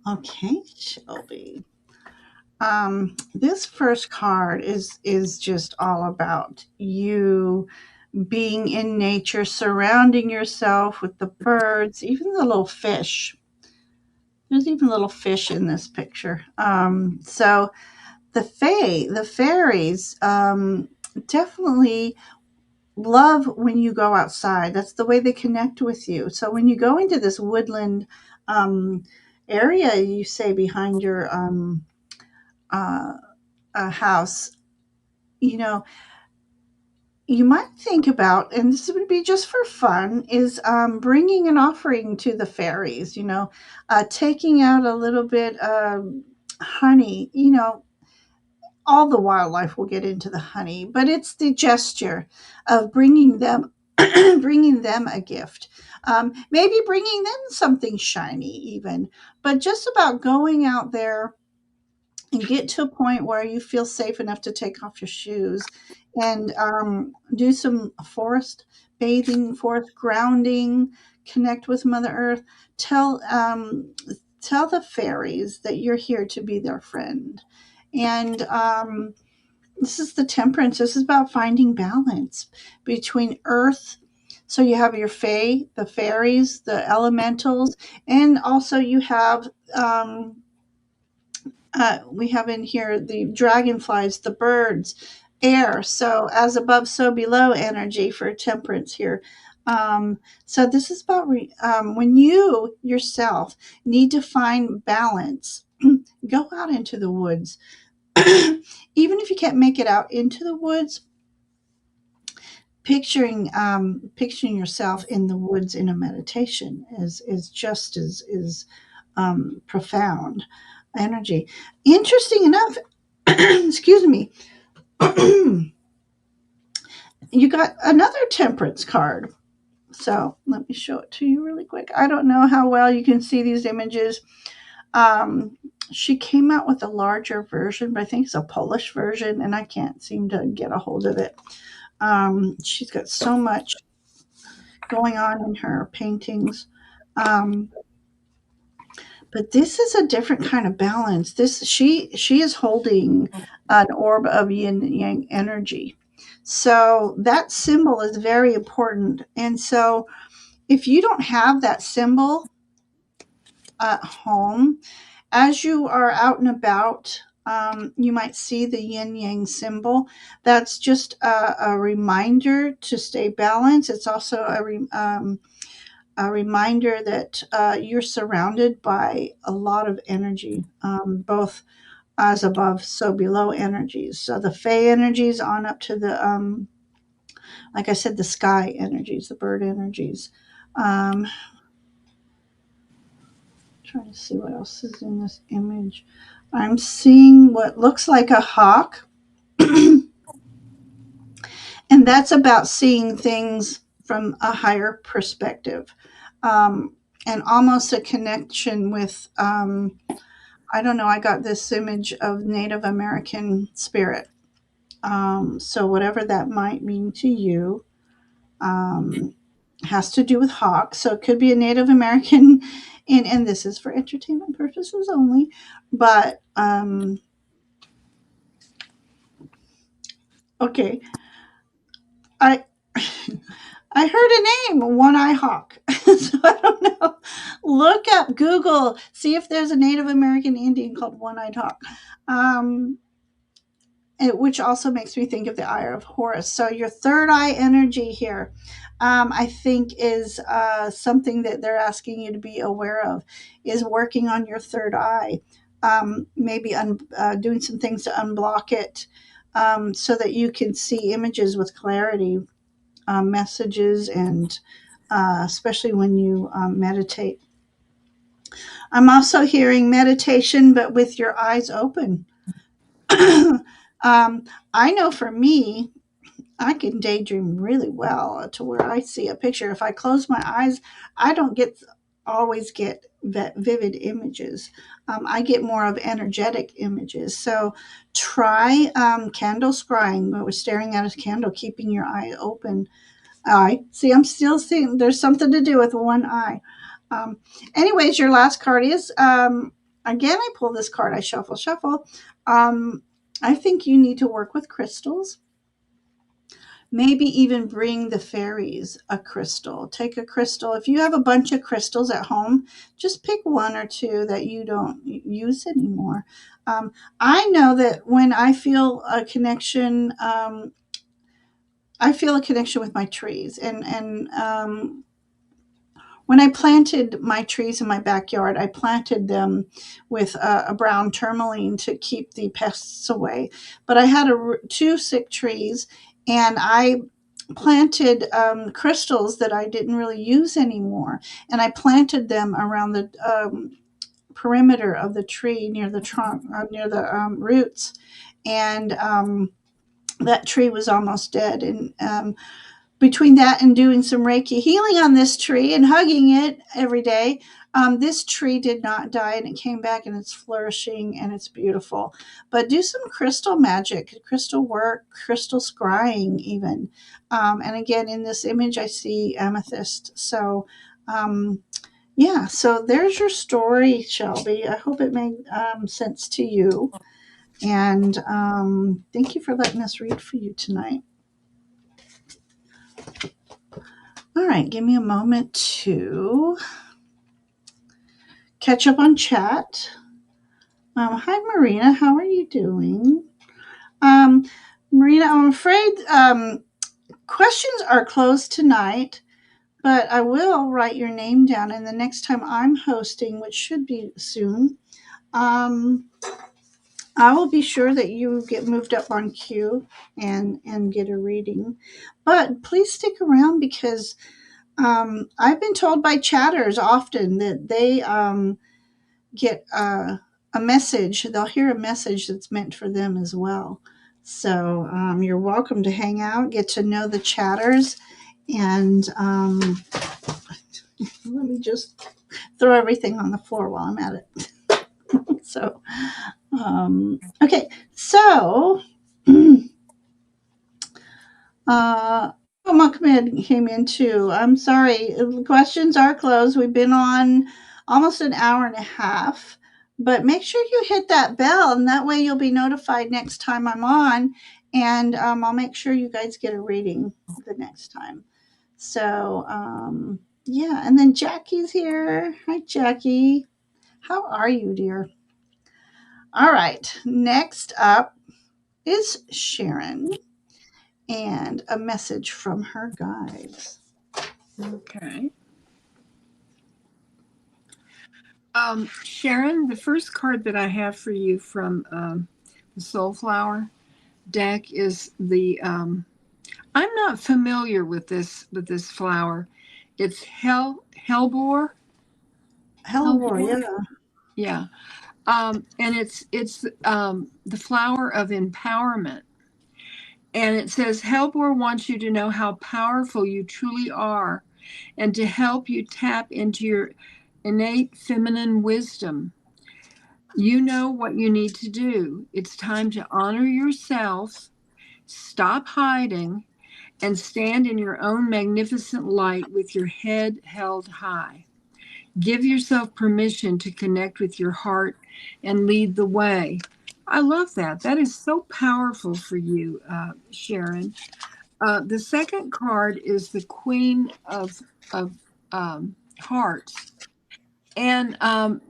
Okay, Shelby. This first card is just all about you being in nature, surrounding yourself with the birds, even the little fish. There's even little fish in this picture. So the fairies, definitely love when you go outside. That's the way they connect with you. So when you go into this woodland area, you say behind your uh, house, you know, you might think about, and this would be just for fun, is bringing an offering to the fairies. Taking out a little bit of honey. All the wildlife will get into the honey, but it's the gesture of bringing them bringing them a gift. Maybe bringing them something shiny, even, but just about going out there and get to a point where you feel safe enough to take off your shoes and do some forest bathing, forest grounding, connect with Mother Earth. Tell the fairies that you're here to be their friend, and this is the temperance. This is about finding balance between earth. So you have your fae, the fairies, the elementals, and also you have we have in here the dragonflies, the birds, air. So as above, so below energy for temperance here. So this is about when you yourself need to find balance. Go out into the woods. Even if you can't make it out into the woods, picturing yourself in the woods in a meditation is just as is profound energy. Interesting enough, excuse me, you got another temperance card. So let me show it to you really quick. I don't know how well you can see these images. Um, she came out with a larger version, but I think it's a Polish version, and I can't seem to get a hold of it. She's got so much going on in her paintings. Um, but this is a different kind of balance. This she is holding an orb of yin and yang energy. So that symbol is very important. And so if you don't have that symbol at home, as you are out and about, you might see the yin yang symbol. That's just a reminder to stay balanced. It's also a reminder that you're surrounded by a lot of energy, both as above, so below energies. So the Fey energies on up to the, like I said, the sky energies, the bird energies. Trying to see what else is in this image. I'm seeing what looks like a hawk, and that's about seeing things from a higher perspective, um, and almost a connection with I don't know. I got this image of Native American spirit. So whatever that might mean to you, um, has to do with hawks. So it could be a Native American, and this is for entertainment purposes only. But okay, I I heard a name, One Eye Hawk. So I don't know. Look up Google, see if there's a Native American Indian called One Eyed Hawk. Um, which also makes me think of the Eye of Horus. So your third eye energy here, I think, is something that they're asking you to be aware of, is working on your third eye, maybe doing some things to unblock it, so that you can see images with clarity, messages, and especially when you meditate. I'm also hearing meditation, but with your eyes open. I know for me, I can daydream really well to where I see a picture. If I close my eyes, I don't always get vivid images. I get more of energetic images. So try candle scrying, where we're staring at a candle, keeping your eye open. Eye. See, I'm still seeing there's something to do with one eye. Um, Anyways, your last card is, again, I pull this card, I shuffle. Um, I think you need to work with crystals. Maybe even bring the fairies a crystal. Take a crystal. If you have a bunch of crystals at home, just pick one or two that you don't use anymore. Um, I know that when I feel a connection with my trees, and when I planted my trees in my backyard, I planted them with a brown tourmaline to keep the pests away. But I had two sick trees, and I planted crystals that I didn't really use anymore, and I planted them around the perimeter of the tree, near the trunk, near the roots, and that tree was almost dead. And between that and doing some Reiki healing on this tree and hugging it every day, this tree did not die, and it came back, and it's flourishing, and it's beautiful. But do some crystal magic, crystal work, crystal scrying, even. And again, in this image, I see amethyst. So, yeah, so there's your story, Shelby. I hope it made sense to you. And thank you for letting us read for you tonight. All right, give me a moment to catch up on chat. Hi, Marina. How are you doing? Um, Marina, I'm afraid questions are closed tonight, but I will write your name down. And the next time I'm hosting, which should be soon, um, I will be sure that you get moved up on queue and get a reading. But please stick around, because I've been told by chatters often that they get a message. They'll hear a message that's meant for them as well. So you're welcome to hang out, get to know the chatters, and let me just throw everything on the floor while I'm at it. So, okay, so Mohammed came in too. I'm sorry. Questions are closed. We've been on almost an hour and a half, but make sure you hit that bell, and that way you'll be notified next time I'm on, and I'll make sure you guys get a reading the next time. So, yeah, and then Jackie's here. Hi, Jackie. How are you, dear? All right, next up is Sharon, and a message from her guides. Okay. Sharon, the first card that I have for you from the Soulflower deck is the. I'm not familiar with this flower. It's hellebore. Hellebore, Hellebore. yeah. Yeah. And it's the flower of empowerment. And it says Hellebore wants you to know how powerful you truly are, and to help you tap into your innate feminine wisdom. You know what you need to do. It's time to honor yourself, stop hiding, and stand in your own magnificent light with your head held high. Give yourself permission to connect with your heart and lead the way. I love that. That is so powerful for you, Sharon. The second card is the Queen of Hearts, and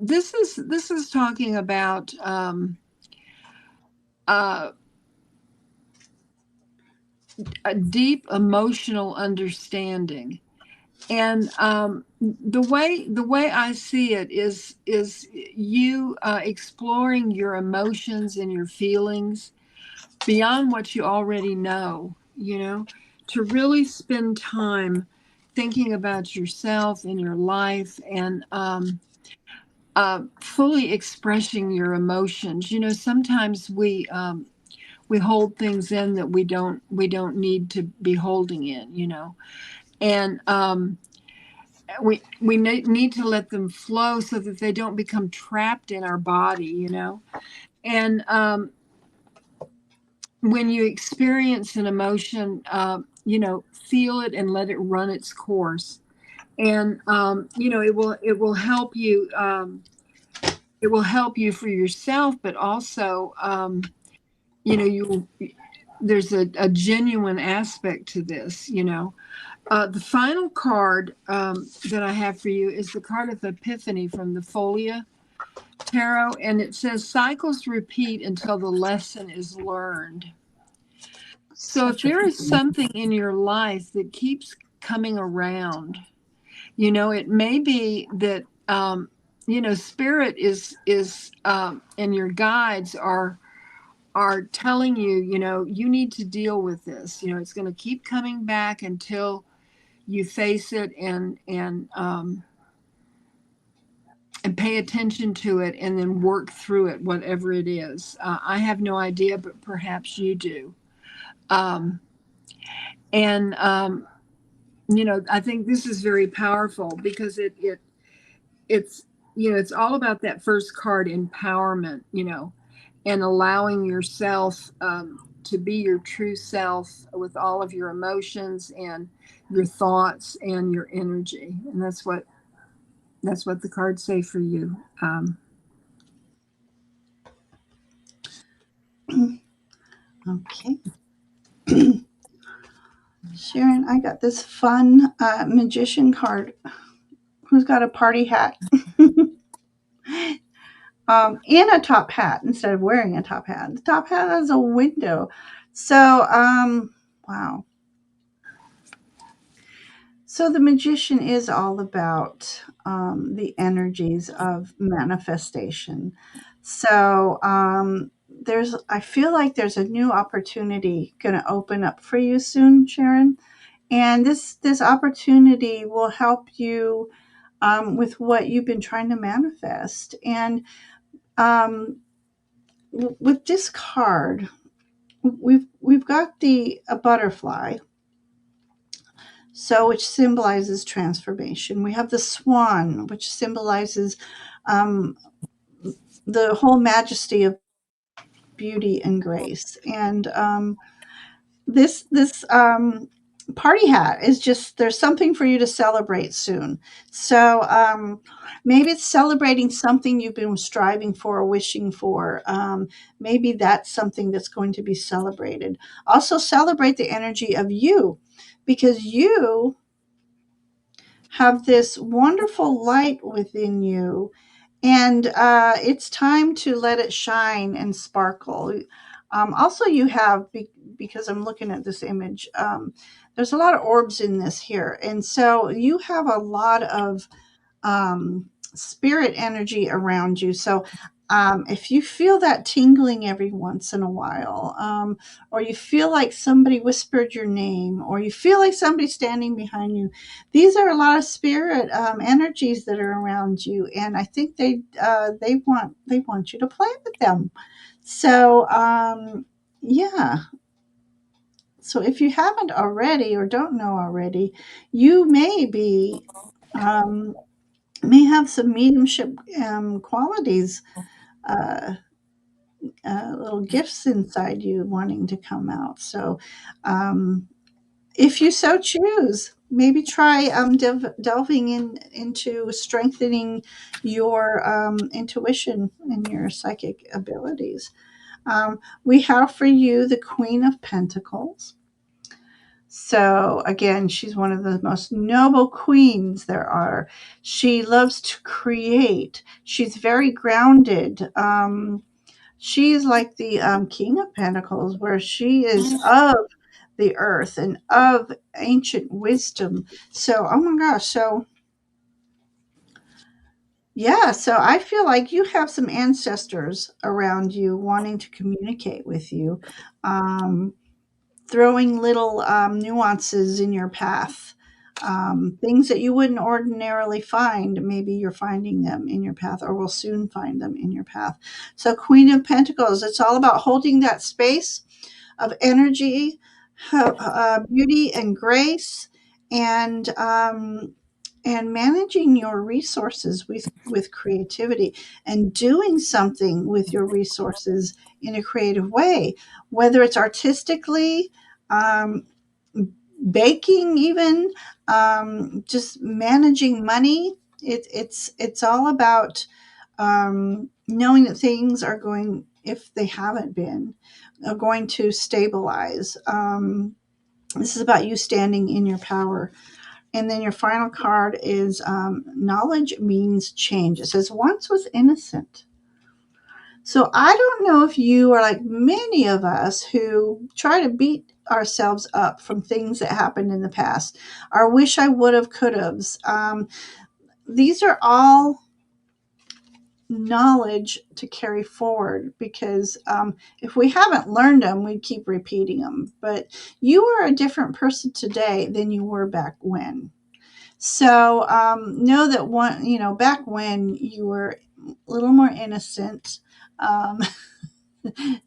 this is talking about uh, a deep emotional understanding. And the way I see it is you exploring your emotions and your feelings beyond what you already know. To really spend time thinking about yourself and your life, and fully expressing your emotions. Sometimes we hold things in that we don't need to be holding in. And we need to let them flow so that they don't become trapped in our body. And when you experience an emotion, feel it and let it run its course. And it will help you. It will help you for yourself, but also, you there's a genuine aspect to this. The final card that I have for you is the card of Epiphany from the Folia Tarot, and it says cycles repeat until the lesson is learned. So if Such a there is beautiful. something in your life that keeps coming around, it may be that spirit is and your guides are telling you, you need to deal with this. It's going to keep coming back until you face it and pay attention to it, and then work through it, whatever it is. I have no idea, but perhaps you do. Um, and I think this is very powerful because it's all about that first card, empowerment. And allowing yourself to be your true self with all of your emotions and your thoughts and your energy. And that's what the cards say for you. Okay. Sharon, I got this fun magician card who's got a party hat and a top hat instead of wearing a top hat. The top hat has a window. So, wow. So the magician is all about the energies of manifestation. So I feel like there's a new opportunity going to open up for you soon, Sharon, and this opportunity will help you with what you've been trying to manifest. And um, with this card, we've got the a butterfly, so which symbolizes transformation. We have the swan, which symbolizes um, the whole majesty of beauty and grace. And this party hat is just there's something for you to celebrate soon. So maybe it's celebrating something you've been striving for or wishing for. Maybe that's something that's going to be celebrated. Also celebrate the energy of you, because you have this wonderful light within you, and it's time to let it shine and sparkle. Also, you have, because I'm looking at this image, there's a lot of orbs in this here, and so you have a lot of spirit energy around you. So if you feel that tingling every once in a while, or you feel like somebody whispered your name, or you feel like somebody standing behind you, these are a lot of spirit energies that are around you, and I think they want you to play with them. So yeah. So if you haven't already or don't know already, you um, may have some mediumship qualities uh, little gifts inside you wanting to come out. So, if you so choose, maybe try delving into strengthening your intuition and your psychic abilities. We have for you the Queen of Pentacles. So, again, she's one of the most noble queens there are. She loves to create, she's very grounded. She's like the King of Pentacles, where she is of the earth and of ancient wisdom. So, oh my gosh. So, yeah. So, I feel like you have some ancestors around you wanting to communicate with you, um, throwing little nuances in your path. Things that you wouldn't ordinarily find, maybe you're finding them in your path or will soon find them in your path. So, Queen of Pentacles, it's all about holding that space of energy, beauty, and grace, and managing your resources with creativity and doing something with your resources in a creative way, whether it's artistically, um, baking, even just managing money. It's all about knowing that things are going, if they haven't been, are going to stabilize. This is about you standing in your power. And then your final card is knowledge means change. It says, once was innocent. So I don't know if you are like many of us who try to beat ourselves up from things that happened in the past, or wish I would have, could have. These are all knowledge to carry forward, because if we haven't learned them, we'd keep repeating them. But you are a different person today than you were back when. So know that back when you were a little more innocent. Um,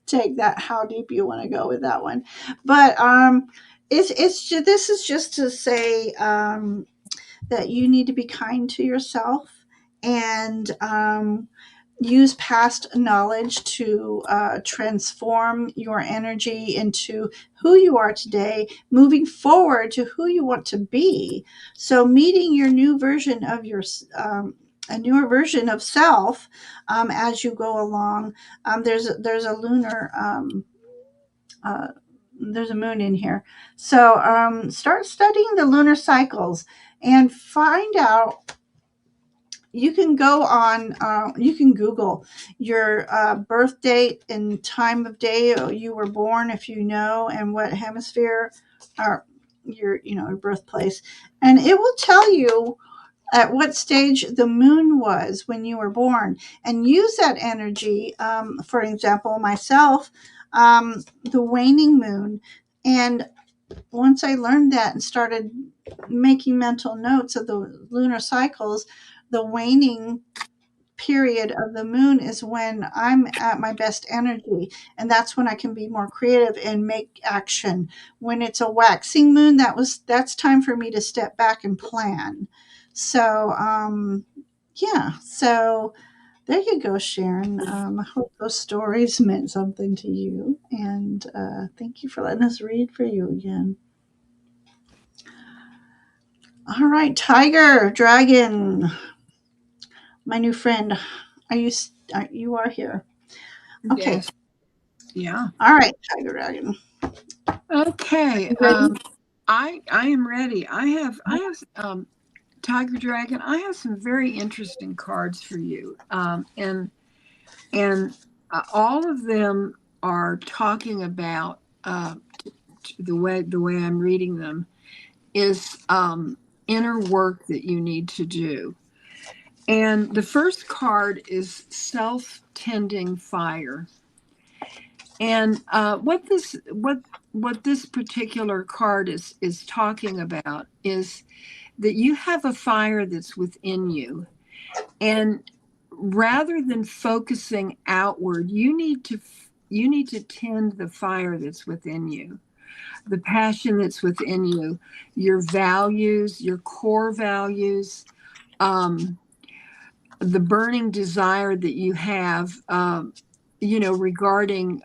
Take that how deep you want to go with that one, but this is just to say that you need to be kind to yourself, and use past knowledge to transform your energy into who you are today, moving forward to who you want to be. So, meeting your new version of a newer version of self as you go along. There's a lunar. Uh, there's a moon in here. So start studying the lunar cycles and find out. You can go on, you can Google your birth date and time of day you were born, if you know, and what hemisphere, or your birthplace. And it will tell you at what stage the moon was when you were born, and use that energy. For example, myself, the waning moon. And once I learned that and started making mental notes of the lunar cycles, the waning period of the moon is when I'm at my best energy, and that's when I can be more creative and make action. When it's a waxing moon, that's time for me to step back and plan. So yeah, so there you go, Sharon. I hope those stories meant something to you, and thank you for letting us read for you again. All right, Tiger Dragon, my new friend. You are here? Okay. Yes. Yeah. All right, Tiger Dragon. Okay. You ready? I am ready. I have Tiger Dragon. I have some very interesting cards for you. And all of them are talking about the way I'm reading them is inner work that you need to do. And the first card is self-tending fire. And what this particular card is talking about is that you have a fire that's within you, and rather than focusing outward, you need to tend the fire that's within you, the passion that's within you, your values, your core values. Um, the burning desire that you have, regarding,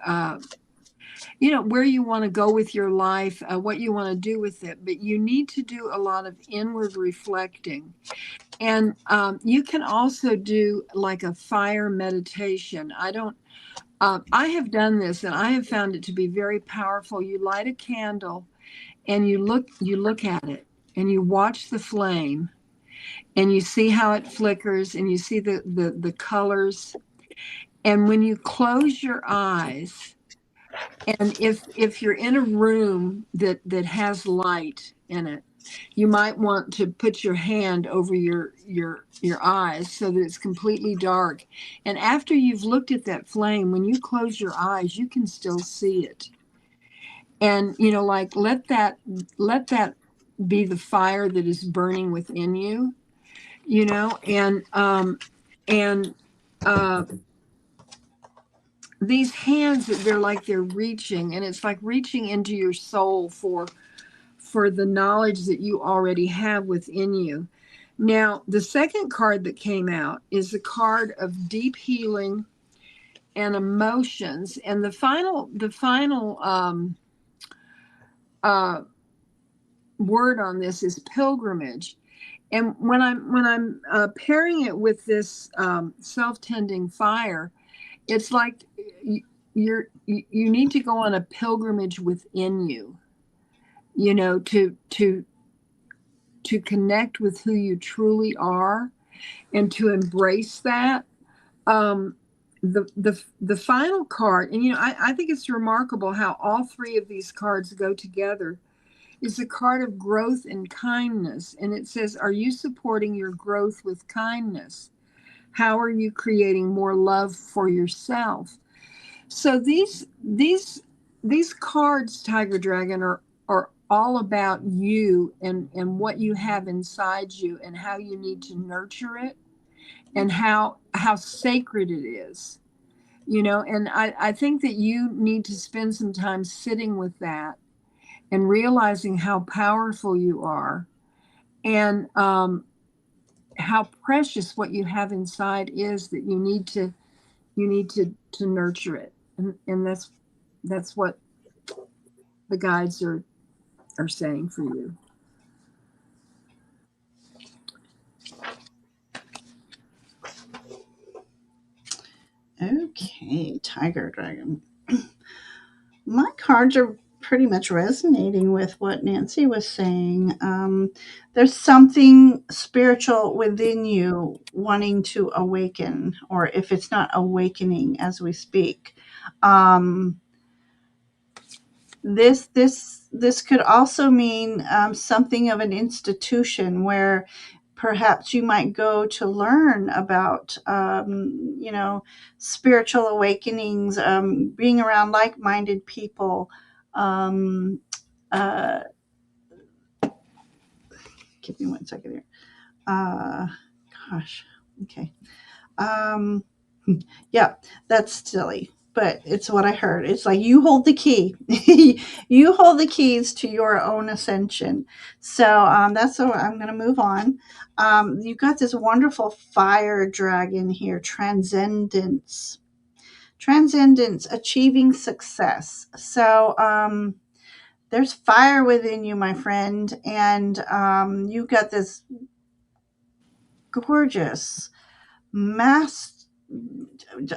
where you want to go with your life, what you want to do with it. But you need to do a lot of inward reflecting. And you can also do like a fire meditation. I have done this and I have found it to be very powerful. You light a candle and you look at it and you watch the flame and you see how it flickers and you see the colors. And when you close your eyes, and if you're in a room that has light in it, you might want to put your hand over your eyes so that it's completely dark. And after you've looked at that flame, when you close your eyes, you can still see it. And like let that be the fire that is burning within you, and uh these hands, they're like they're reaching, and it's like reaching into your soul for the knowledge that you already have within you. Now, the second card that came out is the card of deep healing and emotions, and the final uh, word on this is pilgrimage. And when I'm pairing it with this self-tending fire, it's like you need to go on a pilgrimage within you, to connect with who you truly are and to embrace that. Um, the final card, and I think it's remarkable how all three of these cards go together, is the card of growth and kindness. And it says, are you supporting your growth with kindness? How are you creating more love for yourself? So these cards, Tiger Dragon, are all about you and what you have inside you and how you need to nurture it and how sacred it is. And I think that you need to spend some time sitting with that and realizing how powerful you are, and how precious what you have inside is, that you need to nurture it. And that's what the guides are saying for you. Okay, Tiger Dragon. My cards are pretty much resonating with what Nancy was saying. There's something spiritual within you wanting to awaken, or if it's not awakening as we speak. Um, this could also mean something of an institution where perhaps you might go to learn about spiritual awakenings, being around like-minded people. um, uh, Give me one second here. uh, Gosh, okay. um, Yeah, that's silly, but it's what I heard. It's like you hold the key. You hold the keys to your own ascension. So that's what I'm going to move on. You've got this wonderful fire dragon here, transcendence. Transcendence, achieving success. So there's fire within you, my friend, and you've got this gorgeous mass.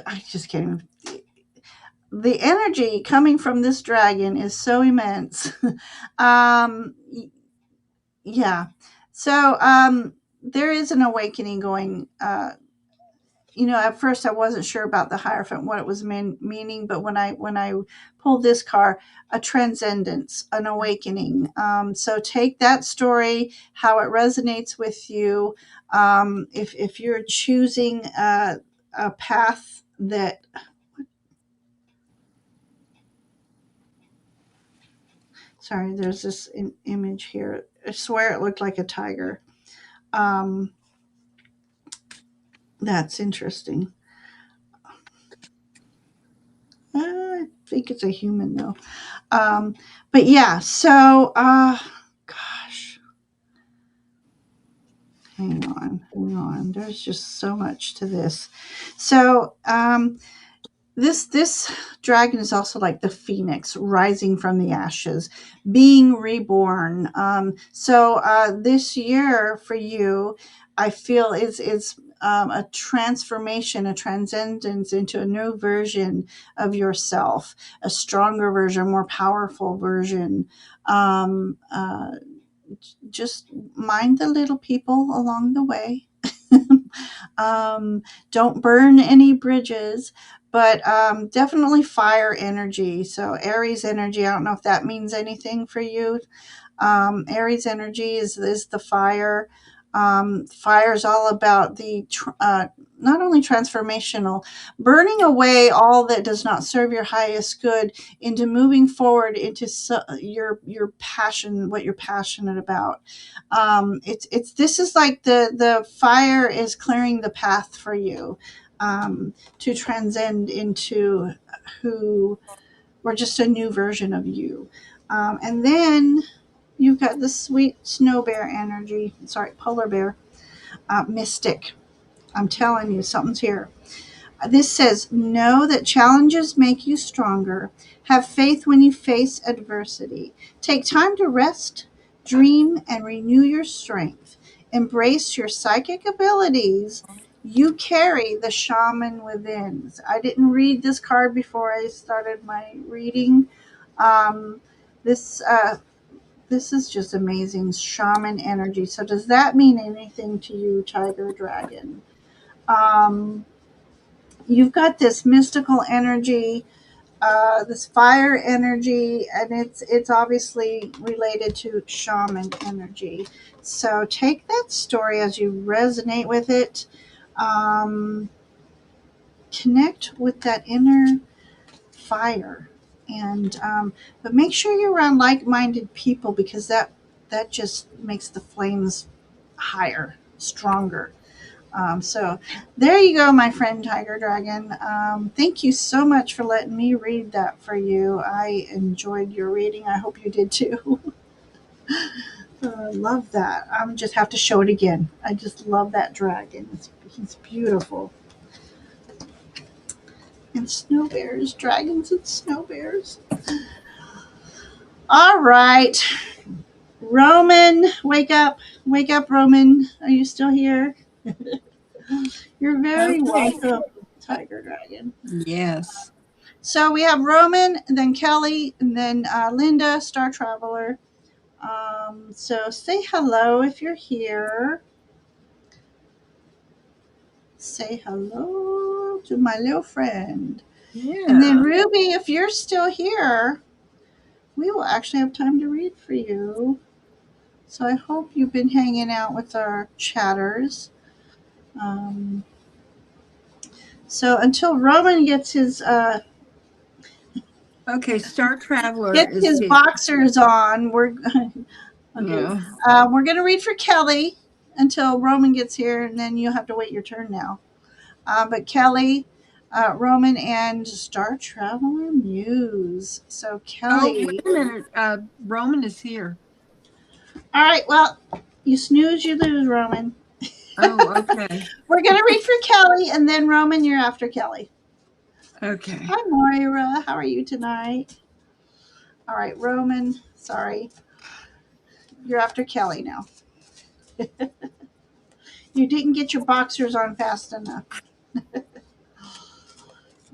I just can't even. The energy coming from this dragon is so immense. um, yeah. So there is an awakening going. At first I wasn't sure about the Hierophant, what it was meaning, but when I pulled this card, a transcendence, an awakening. So take that story, how it resonates with you. If you're choosing a path that, sorry, there's this image here. I swear it looked like a tiger. Um, that's interesting. I think it's a human though. Um, but yeah, so gosh, hang on, on. There's just so much to this. So this dragon is also like the phoenix rising from the ashes, being reborn. So this year for you, I feel is a transformation, a transcendence into a new version of yourself, a stronger version, more powerful version. Um, uh, just mind the little people along the way. Don't burn any bridges, but definitely fire energy. So Aries energy, I don't know if that means anything for you. Aries energy is the fire. Fire is all about the not only transformational, burning away all that does not serve your highest good, into moving forward into your passion, what you're passionate about. It's this is like the fire is clearing the path for you to transcend into who, or just a new version of you. And then you've got the sweet snow bear energy. Sorry, polar bear, mystic. I'm telling you, something's here. This says, know that challenges make you stronger. Have faith when you face adversity. Take time to rest, dream, and renew your strength. Embrace your psychic abilities. You carry the shaman within. I didn't read this card before I started my reading. Um, this this is just amazing, shaman energy. So does that mean anything to you, Tiger Dragon? Um, you've got this mystical energy, this fire energy, and it's obviously related to shaman energy. So take that story as you resonate with it. Um, Connect with that inner fire, and but make sure you're around like-minded people, because that just makes the flames higher, stronger. So there you go, my friend Tiger Dragon. Thank you so much for letting me read that for you. I enjoyed your reading. I hope you did too. Love that. I'm just have to show it again. I just love that dragon. He's beautiful. And snow bears, dragons and snow bears. All right, Roman, wake up, Roman. Are you still here? You're very Okay. welcome, Tiger Dragon. Yes. So we have Roman, and then Kelly, and then Linda, Star Traveler. So say hello if you're here. Say hello to my little friend. And then Yeah. Ruby, if you're still here, we will actually have time to read for you. So I hope you've been hanging out with our chatters. Um, so until Roman Okay. Star Traveler gets is his here. boxers on, we're okay. Yeah. We're gonna read for Kelly until Roman gets here, and then you'll have to wait your turn now. But Kelly, Roman, and Star Traveler Muse. So Oh, wait Kelly. a minute. Roman is here. All right. Well, you snooze, you lose, Roman. Oh, okay. We're gonna read for Kelly, and then Roman, you're after Kelly. Okay. Hi, Moira. How are you tonight? All right, Roman. Sorry, you're after Kelly now. You didn't get your boxers on fast enough.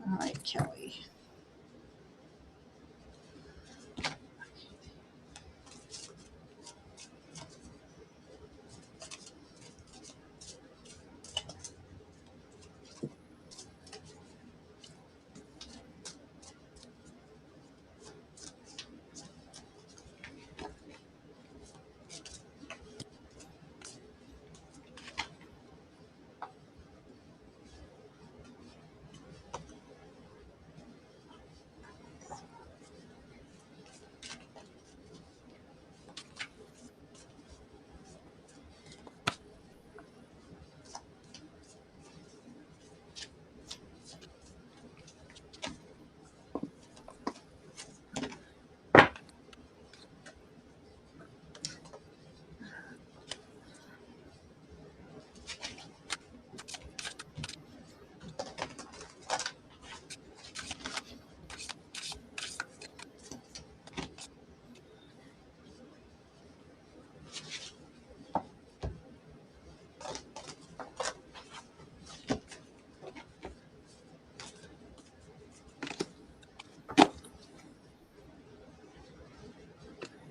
All right, Kelly.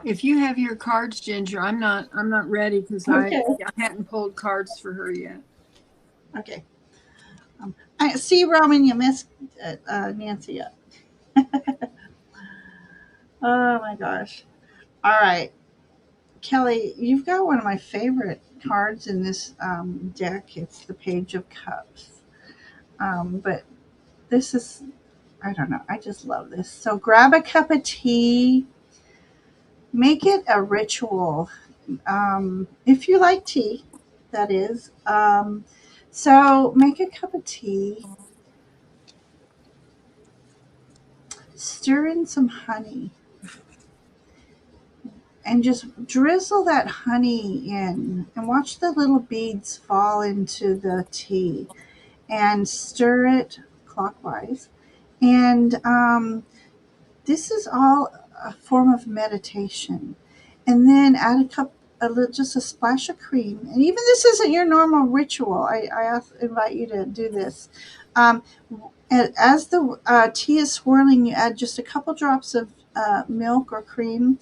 If you have your cards, Ginger, I'm not ready because I Okay. I hadn't pulled cards for her yet. Okay. I see, Roman, you missed Nancy up. Oh my gosh. All right. Kelly, you've got one of my favorite cards in this deck. It's the Page of Cups. But this is, I don't know, I just love this. So grab a cup of tea, make it a ritual. If you like tea, that is. So make a cup of tea, stir in some honey, and just drizzle that honey in and watch the little beads fall into the tea and stir it clockwise. And this is all a form of meditation. And then add a cup, just a splash of cream. And even this isn't your normal ritual. I invite you to do this. Um, as the tea is swirling, you add just a couple drops of milk or cream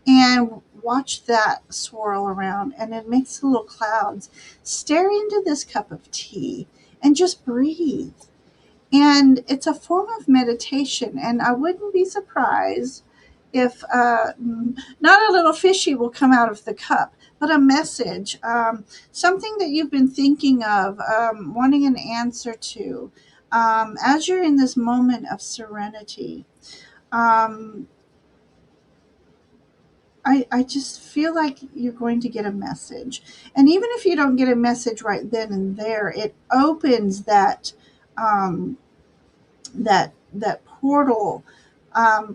and watch that swirl around. And it makes little clouds. Stare into this cup of tea and just breathe. And it's a form of meditation. And I wouldn't be surprised if not a little fishy will come out of the cup, but a message, something that you've been thinking of, wanting an answer to, as you're in this moment of serenity. Um, I just feel like you're going to get a message. And even if you don't get a message right then and there, it opens um, that portal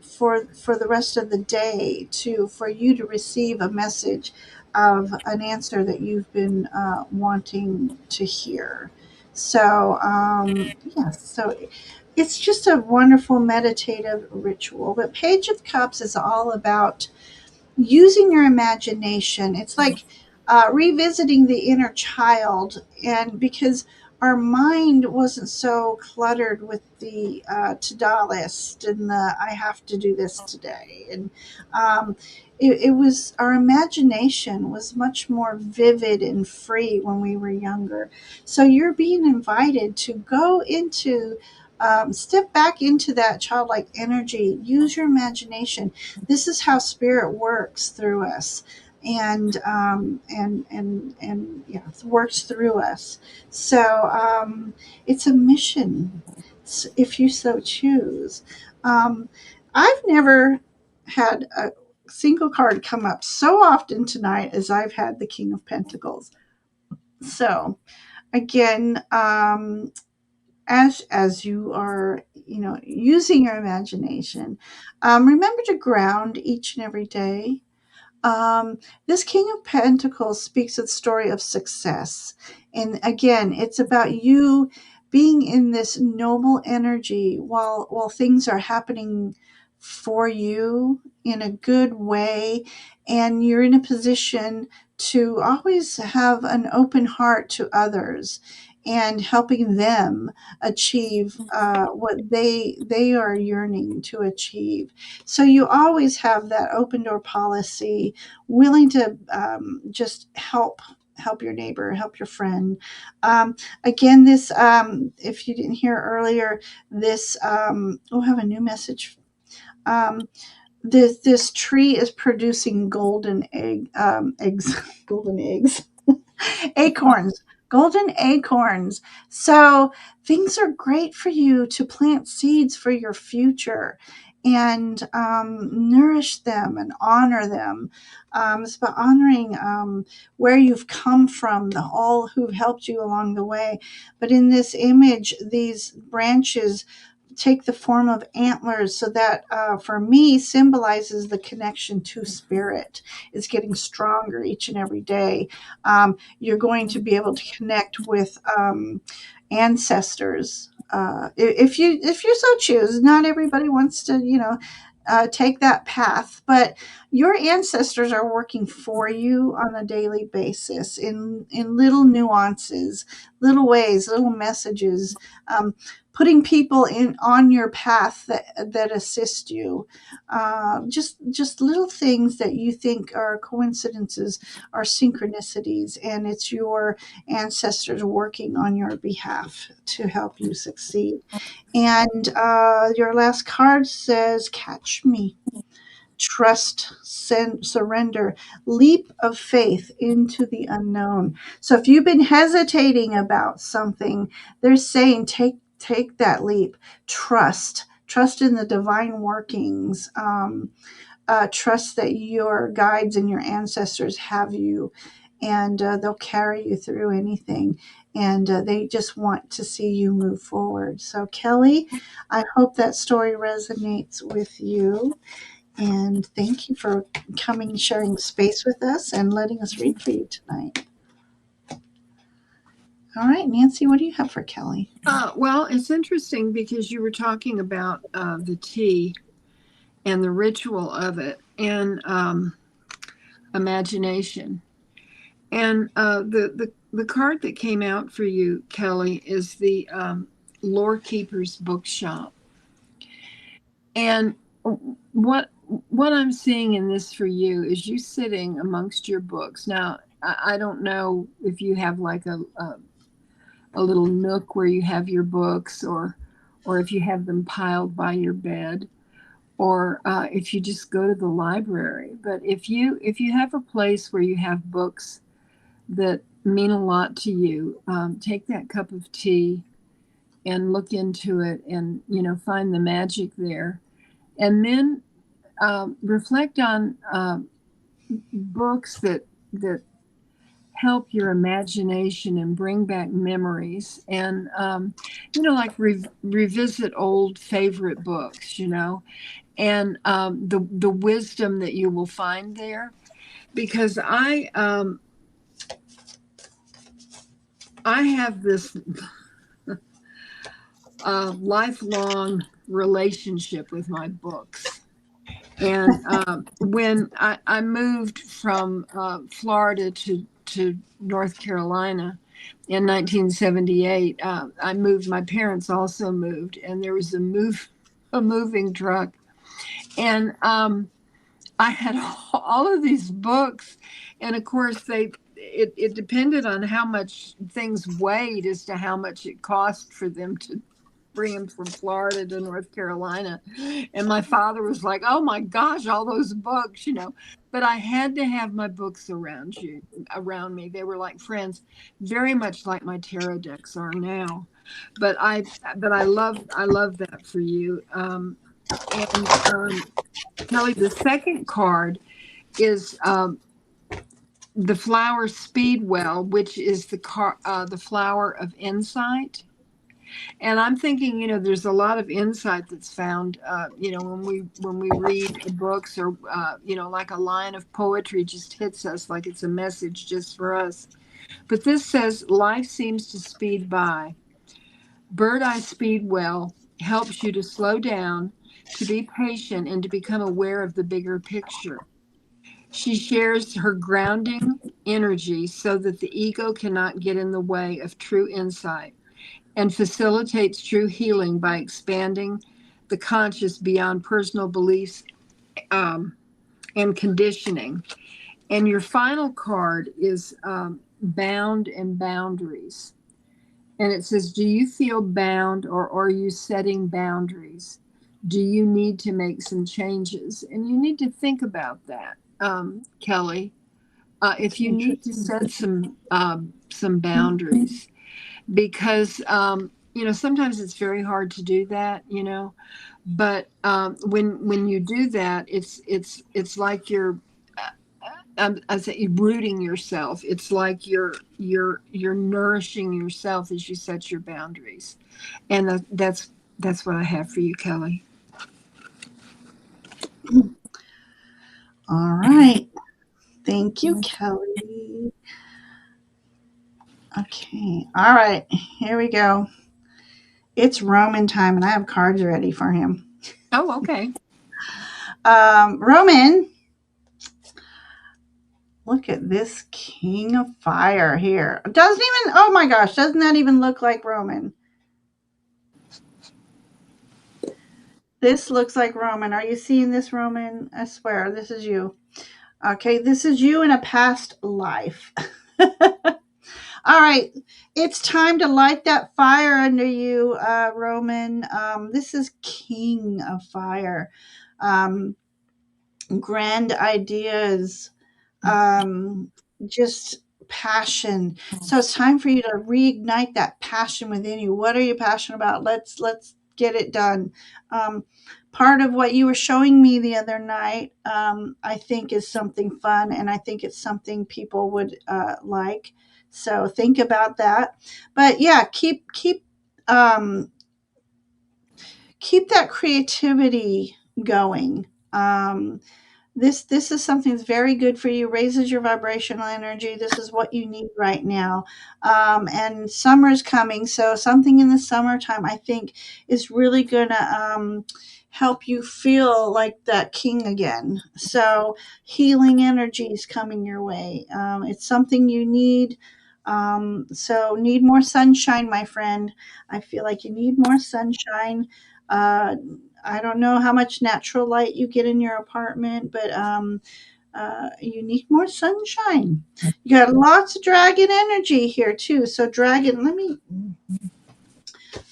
for the rest of the day to for you to receive a message of an answer that you've been wanting to hear. So yes, so it's just a wonderful meditative ritual. But Page of Cups is all about using your imagination. It's like revisiting the inner child, and because our mind wasn't so cluttered with the to-do list and the I have to do this today, and um, it was our imagination was much more vivid and free when we were younger. So you're being invited to go into step back into that childlike energy, use your imagination. This is how spirit works through us, and yeah, works through us. So it's a mission, if you so choose. um, I've never had a single card come up so often tonight as I've had the King of Pentacles. So again, as you are, using your imagination, remember to ground each and every day. This King of Pentacles speaks of the story of success. And again, it's about you being in this noble energy while things are happening for you in a good way. And you're in a position to always have an open heart to others and helping them achieve what they are yearning to achieve. So you always have that open door policy, willing to just help your neighbor, help your friend. Again, this if you didn't hear earlier, this we'll have a new message. Um, this tree is producing eggs, golden eggs, acorns, golden acorns. So things are great for you to plant seeds for your future and nourish them and honor them. It's about honoring where you've come from, the all who've helped you along the way. But in this image, these branches take the form of antlers, so that for me symbolizes the connection to spirit. It's getting stronger each and every day. You're going to be able to connect with ancestors, if you so choose. Not everybody wants to, take that path, but your ancestors are working for you on a daily basis in little nuances, little ways, little messages. um, putting people in on your path that assist you. Just little things that you think are coincidences, are synchronicities, and it's your ancestors working on your behalf to help you succeed. And your last card says, "Catch me." Trust, surrender, leap of faith into the unknown. So if you've been hesitating about something, they're saying take that leap. Trust in the divine workings. Trust that your guides and your ancestors have you, and they'll carry you through anything. And they just want to see you move forward. So, Kelly, I hope that story resonates with you. And thank you for coming, sharing space with us, and letting us read for you tonight. All right, Nancy, what do you have for Kelly? Well, it's interesting because you were talking about the tea and the ritual of it and imagination. And the card that came out for you, Kelly, is the Lore Keeper's Bookshop. And what I'm seeing in this for you is you sitting amongst your books. Now, I don't know if you have like a little nook where you have your books, or if you have them piled by your bed, or if you just go to the library. But if you have a place where you have books that mean a lot to you, take that cup of tea and look into it, and find the magic there, and then reflect on books that help your imagination and bring back memories, and like revisit old favorite books, and the wisdom that you will find there, because I have this lifelong relationship with my books. And when I moved from Florida to North Carolina in 1978, my parents also moved, and there was a moving truck. And I had all of these books, and of course it depended on how much things weighed as to how much it cost for them to bring them from Florida to North Carolina. And my father was like, "Oh my gosh, all those books, But I had to have my books around me. They were like friends, very much like my tarot decks are now. But I love that for you. And Kelly, the second card is the flower Speedwell, which is the flower of insight. And I'm thinking, there's a lot of insight that's found, when we read the books, or like a line of poetry just hits us like it's a message just for us. But this says, life seems to speed by. Bird Eye Speedwell helps you to slow down, to be patient, and to become aware of the bigger picture. She shares her grounding energy so that the ego cannot get in the way of true insight, and facilitates true healing by expanding the conscious beyond personal beliefs and conditioning. And your final card is Bound and Boundaries. And it says, do you feel bound, or are you setting boundaries? Do you need to make some changes? And you need to think about that, Kelly. If you need to set some boundaries, because sometimes it's very hard to do that, but when you do that, it's like you're I say rooting yourself. It's like you're nourishing yourself as you set your boundaries, and that's what I have for you, Kelly. All right. Thank you, Kelly. Okay. All right. Here we go. It's Roman time, and I have cards ready for him. Oh, okay. Roman, look at this King of Fire here. Oh my gosh, doesn't that even look like Roman? This looks like Roman. Are you seeing this, Roman? I swear, this is you. Okay, this is you in a past life. All right, it's time to light that fire under you, Roman. This is King of Fire. Um, Grand ideas, um, just passion. So it's time for you to reignite that passion within you. What are you passionate about? Let's get it done. Um, Part of what you were showing me the other night, I think, is something fun, and I think it's something people would like. So think about that. But yeah, um, keep that creativity going. This is something that's very good for you, raises your vibrational energy. This is what you need right now. And summer's coming, so something in the summertime I think is really gonna help you feel like that king again. So healing energy is coming your way. It's something you need. So need more sunshine, my friend. I feel like you need more sunshine. uh, I don't know how much natural light you get in your apartment, but you need more sunshine. You got lots of dragon energy here too. So dragon,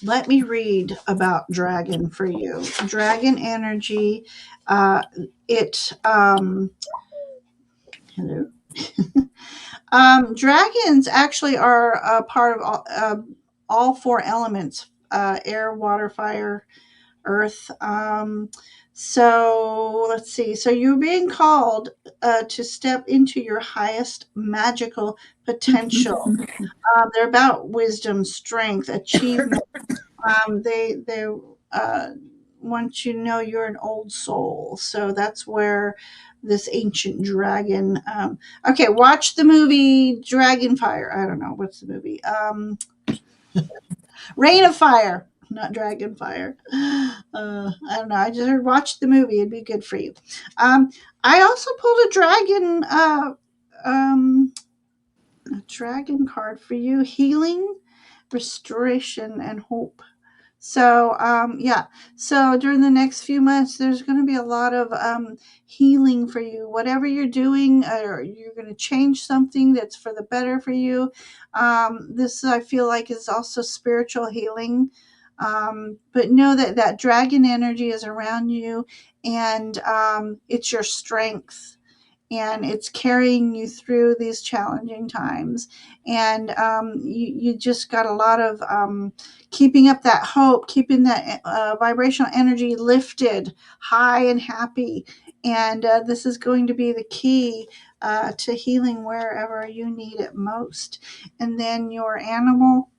let me read about dragon for you. Dragon energy. Uh, it hello. Dragons actually are a part of all four elements: air, water, fire, earth. So let's see. So you're being called to step into your highest magical potential. They're about wisdom, strength, achievement. They uh, want you to know you're an old soul. So that's where this ancient dragon. Okay, watch the movie Dragonfire. I don't know what's the movie. Rain of Fire, not Dragon Fire. I don't know. I just heard watch the movie. It'd be good for you. Um, I also pulled um, a dragon card for you: healing, restoration, and hope. So, yeah. So during the next few months, there's going to be a lot of healing for you. Whatever you're doing, or you're going to change something that's for the better for you. This, I feel like, is also spiritual healing. But know that that dragon energy is around you, and it's your strength, and it's carrying you through these challenging times. And you just got a lot of keeping up that hope, keeping that vibrational energy lifted high and happy. And this is going to be the key to healing wherever you need it most. And then your animal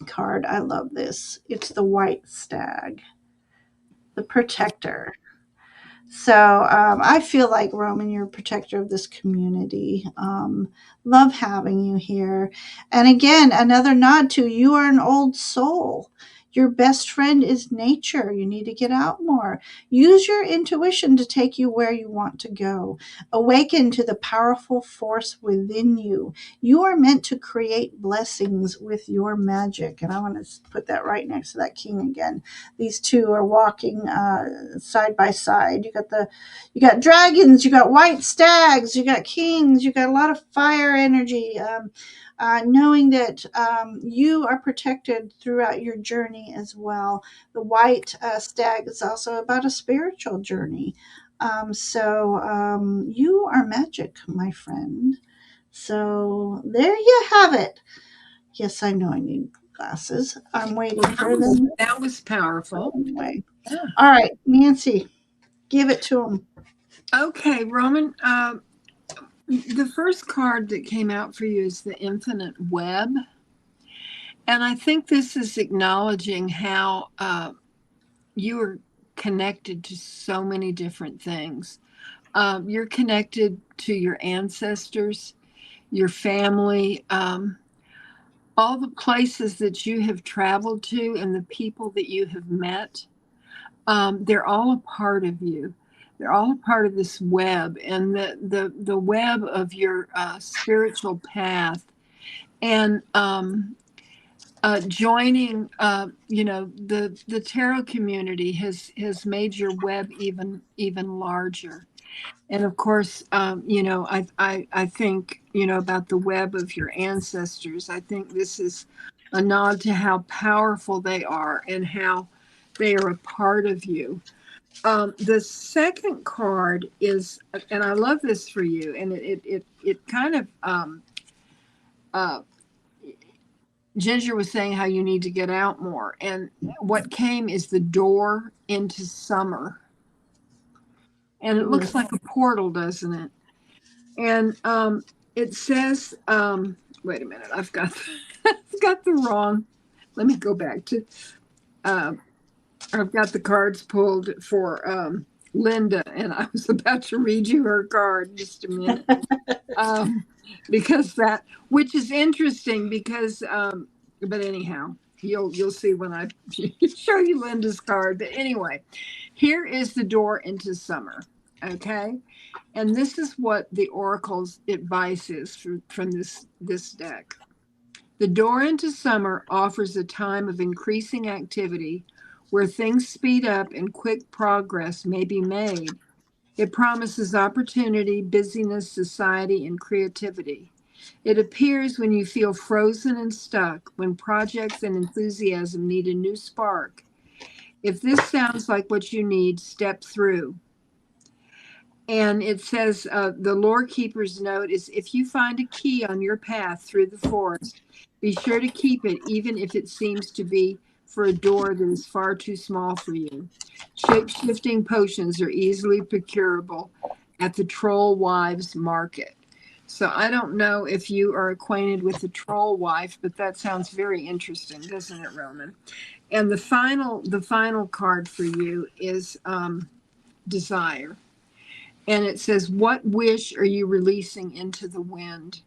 card, I love this. It's the white stag, the protector. So I feel like, Roman, you're a protector of this community. Love having you here. And again, another nod to you are an old soul. Your best friend is nature. You need to get out more. Use your intuition to take you where you want to go. Awaken to the powerful force within you. You are meant to create blessings with your magic. And I want to put that right next to that king again. These two are walking side by side. You got dragons, you got white stags, you got kings, you got a lot of fire energy. Knowing that you are protected throughout your journey as well. The white stag is also about a spiritual journey. So you are magic, my friend. So there you have it. Yes, I know I need glasses. I'm waiting for them. That was powerful. Anyway. Yeah. All right, Nancy, give it to them. Okay, Roman. The first card that came out for you is the infinite web. And I think this is acknowledging how you are connected to so many different things. You're connected to your ancestors, your family, all the places that you have traveled to, and the people that you have met. They're all a part of you. They're all a part of this web, and the web of your spiritual path. And joining, the tarot community has made your web even larger. And of course, I think, about the web of your ancestors. I think this is a nod to how powerful they are and how they are a part of you. The second card is, and I love this for you, and it kind of, uh, Ginger was saying how you need to get out more. And what came is the door into summer. And it Ooh, looks like a portal, doesn't it? And it says, wait a minute, I've got I've got the wrong. Let me go back to. Uh, I've got the cards pulled for Linda, and I was about to read you her card. Just a minute, um, because that, which is interesting, because, but anyhow, you'll see when I show you Linda's card. But anyway, here is the door into summer. Okay. And this is what the oracle's advice is from this deck. The door into summer offers a time of increasing activity where things speed up and quick progress may be made. It promises opportunity, busyness, society, and creativity. It appears when you feel frozen and stuck, when projects and enthusiasm need a new spark. If this sounds like what you need, step through. And it says, the lore keeper's note is, if you find a key on your path through the forest, be sure to keep it, even if it seems to be for a door that is far too small for you. Shape shifting potions are easily procurable at the Troll Wives Market. So I don't know if you are acquainted with the Troll Wife, but that sounds very interesting, doesn't it, Roman? And the final card for you is desire. And it says, what wish are you releasing into the wind?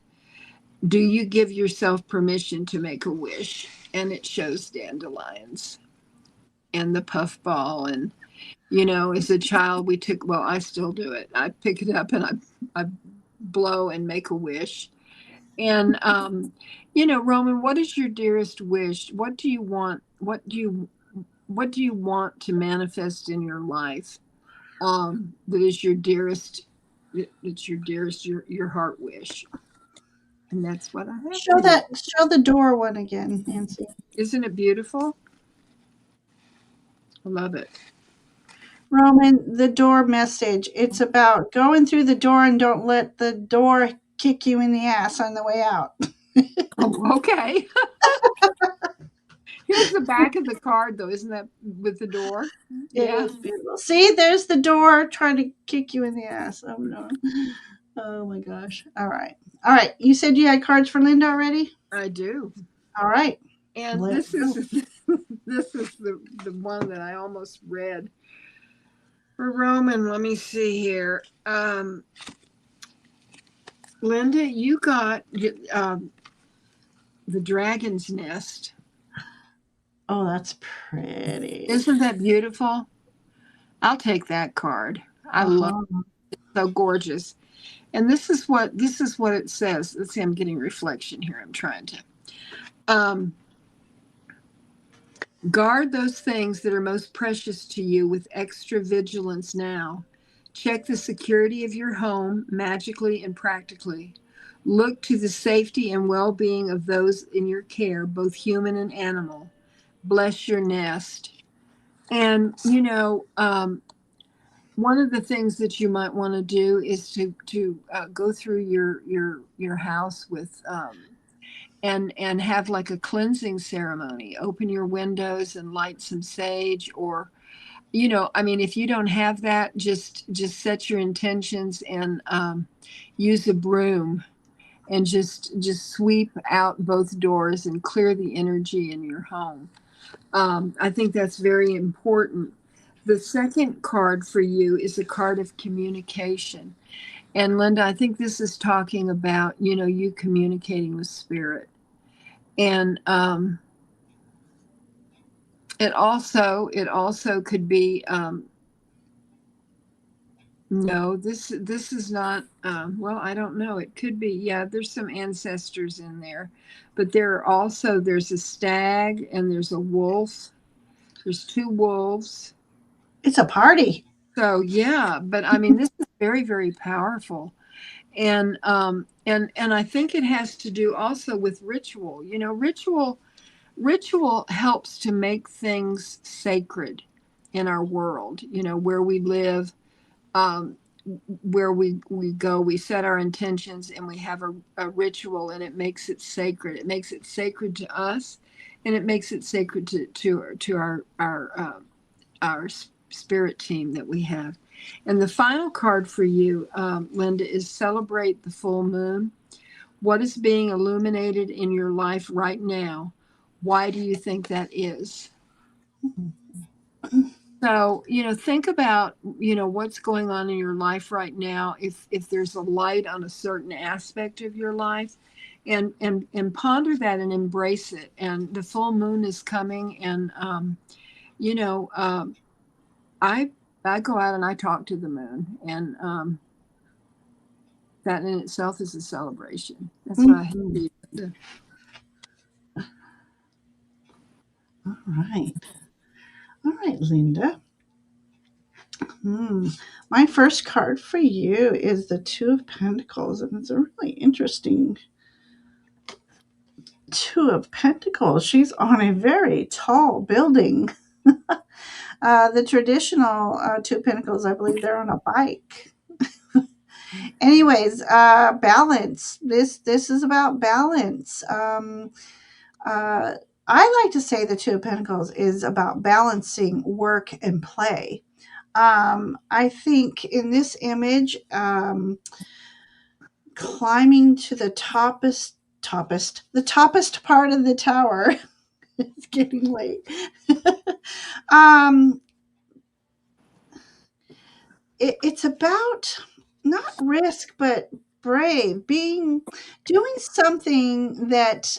Do you give yourself permission to make a wish? And it shows dandelions and the puffball. And, as a child, I still do it. I pick it up and I blow and make a wish. And, Roman, what is your dearest wish? What do you want? What do you want to manifest in your life? That is your dearest, it's your dearest, your heart wish. And that's what I have for you. show the door one again, Nancy. Isn't it beautiful? I love it. Roman, the door message. It's about going through the door and don't let the door kick you in the ass on the way out. Oh, okay. Here's the back of the card, though. Isn't that with the door? It Yeah, is beautiful. See, there's the door trying to kick you in the ass. Oh no. Oh my gosh. All right. All right. You said you had cards for Linda already? I do. All right. And Let's this is go. this is the one that I almost read for Roman. Let me see here. Linda, you got the dragon's nest. Oh, that's pretty. Isn't that beautiful? I'll take that card. I love Uh-huh. it. So gorgeous. And this is what it says. Let's see, I'm getting reflection here. I'm trying to um, guard those things that are most precious to you with extra vigilance now. Check the security of your home magically and practically. Look to the safety and well-being of those in your care, both human and animal. Bless your nest. And one of the things that you might want to do is to go through your house with and have like a cleansing ceremony. Open your windows and light some sage, or I mean, if you don't have that, just set your intentions and use a broom and just sweep out both doors and clear the energy in your home. I think that's very important. The second card for you is a card of communication. And Linda, I think this is talking about, you communicating with spirit. And it also could be No, this is not. Well, I don't know. It could be. Yeah, there's some ancestors in there, but there are also there's a stag and there's a wolf. There's two wolves. It's a party. So yeah, but I mean, this is very very powerful, and I think it has to do also with ritual. You know, ritual helps to make things sacred in our world. You know, where we live, um, where we go, we set our intentions and we have a ritual, and it makes it sacred. It makes it sacred to us, and it makes it sacred to our spirit team that we have. And the final card for you, Linda, is celebrate the full moon. What is being illuminated in your life right now? Why do you think that is? So, you know, think about, you know, what's going on in your life right now. If there's a light on a certain aspect of your life, and ponder that and embrace it. And the full moon is coming, and you know, I I go out and I talk to the moon, and that in itself is a celebration. That's what I have Mhm. to do. All right. All right, Linda. Hmm. My first card for you is the Two of Pentacles, and it's a really interesting Two of Pentacles. She's on a very tall building. The traditional Two of Pentacles, I believe they're on a bike. Anyways, balance. This is about balance. Uh, I like to say the Two of Pentacles is about balancing work and play. I think in this image, climbing to the toppest part of the tower. It's getting late. um, it's about not risk, but brave, doing something that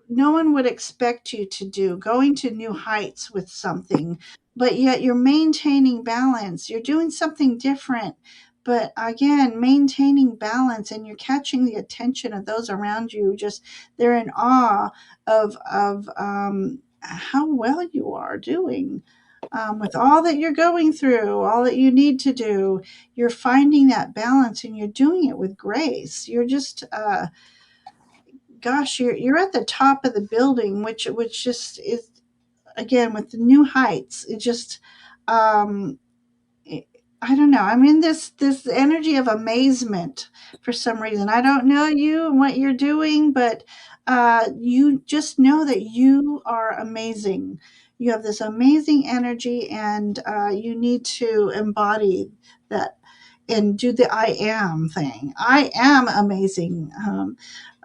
no one would expect you to do, going to new heights with something, but yet you're maintaining balance. You're doing something different, but again, maintaining balance, and you're catching the attention of those around you. Just they're in awe of how well you are doing. With all that you're going through, all that you need to do, you're finding that balance and you're doing it with grace. You're just gosh, you're at the top of the building, which just is, again, with the new heights. It just um I don't know. I'm in this energy of amazement for some reason. I don't know you and what you're doing, but you just know that you are amazing. You have this amazing energy, and you need to embody that and do the I am thing. I am amazing.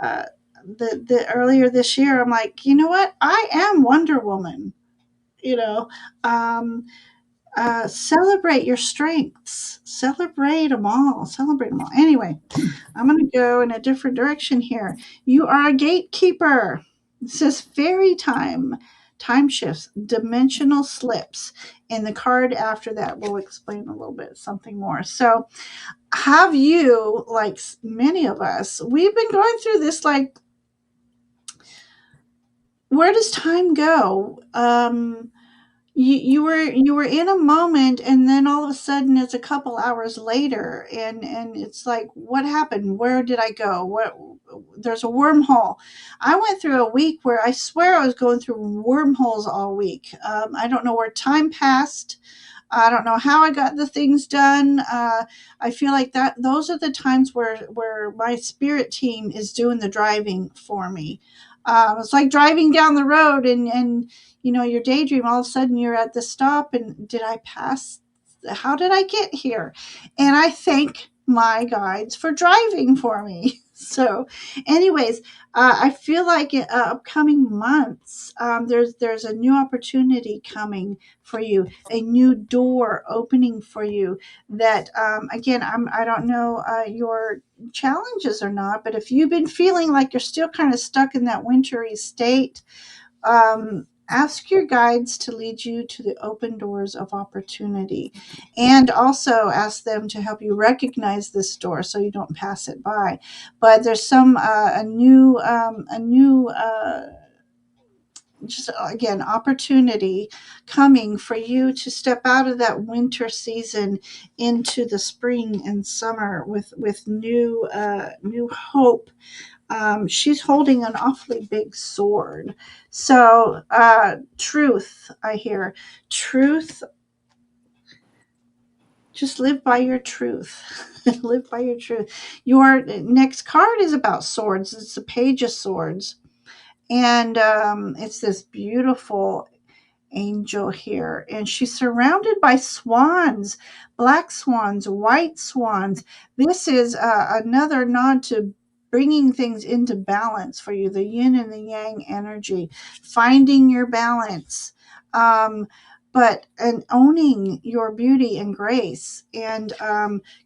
Uh, the earlier this year, I'm like, you know what? I am Wonder Woman. You know, um, celebrate your strengths. Celebrate them all. Celebrate them all. Anyway, I'm going to go in a different direction here. You are a gatekeeper. It says fairy time, time shifts, dimensional slips. And the card after that will explain a little bit something more. So, have you, like many of us, we've been going through this, like, where does time go? You were in a moment, and then all of a sudden it's a couple hours later, and it's like, what happened? Where did I go? What? There's a wormhole. I went through a week where I swear I was going through wormholes all week. I don't know where time passed. I don't know how I got the things done. I feel like that those are the times where my spirit team is doing the driving for me. It's like driving down the road, and your daydream. All of a sudden, you're at the stop, and did I pass? How did I get here? And I thank my guides for driving for me. So, anyways, I feel like in upcoming months, there's a new opportunity coming for you, a new door opening for you. That again, I don't know your challenges or not, but if you've been feeling like you're still kind of stuck in that wintry state, Ask your guides to lead you to the open doors of opportunity, and also ask them to help you recognize this door so you don't pass it by. But there's some a new just again opportunity coming for you to step out of that winter season into the spring and summer with new hope. She's holding an awfully big sword. So, truth, I hear. Truth, just live by your truth. Live by your truth. Your next card is about swords. It's a page of swords. And it's this beautiful angel here, and she's surrounded by swans, black swans, white swans. This is another nod to bringing things into balance for you, the yin and the yang energy, finding your balance, but and owning your beauty and grace, and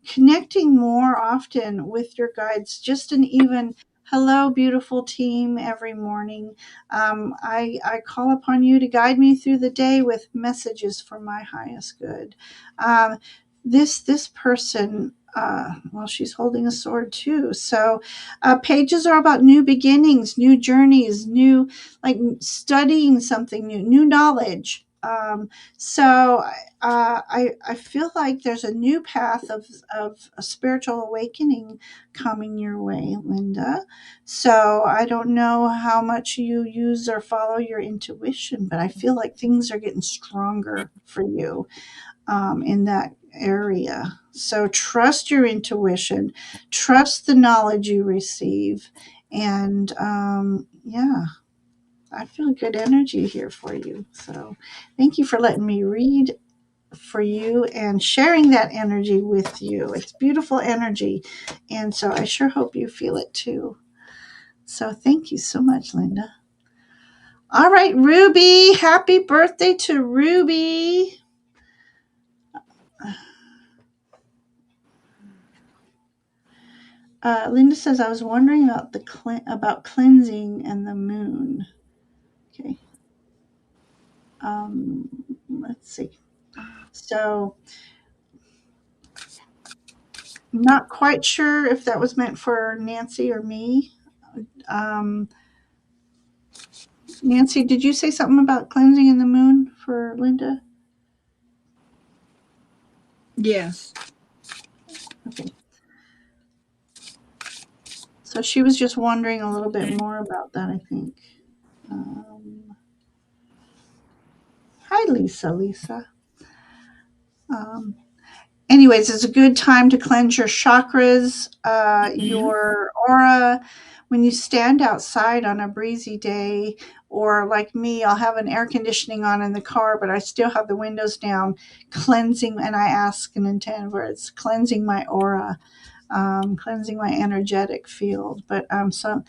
connecting more often with your guides. Just an even hello, beautiful team, every morning. I call upon you to guide me through the day with messages for my highest good. This person, well, she's holding a sword too. So pages are about new beginnings, new journeys, new, like studying something new, new knowledge. So I feel like there's a new path of a spiritual awakening coming your way, Linda. So I don't know how much you use or follow your intuition, but I feel like things are getting stronger for you in that area. So trust your intuition, trust the knowledge you receive, and yeah, I feel good energy here for you. So thank you for letting me read for you and sharing that energy with you. It's beautiful energy, and so I sure hope you feel it too. So thank you so much, Linda. All right, Ruby. Happy birthday to Ruby. Linda says, I was wondering about about cleansing and the moon. Okay. Let's see. So, not quite sure if that was meant for Nancy or me. Um, Nancy, did you say something about cleansing in the moon for Linda? Yes. Okay. So she was just wondering a little bit more about that, I think. Hi, Lisa. Lisa. Um, Anyways, it's a good time to cleanse your chakras, Mhm. your aura. When you stand outside on a breezy day, or like me, I'll have an air conditioning on in the car, but I still have the windows down, cleansing, and I ask and intend where it's cleansing my aura, cleansing my energetic field. But so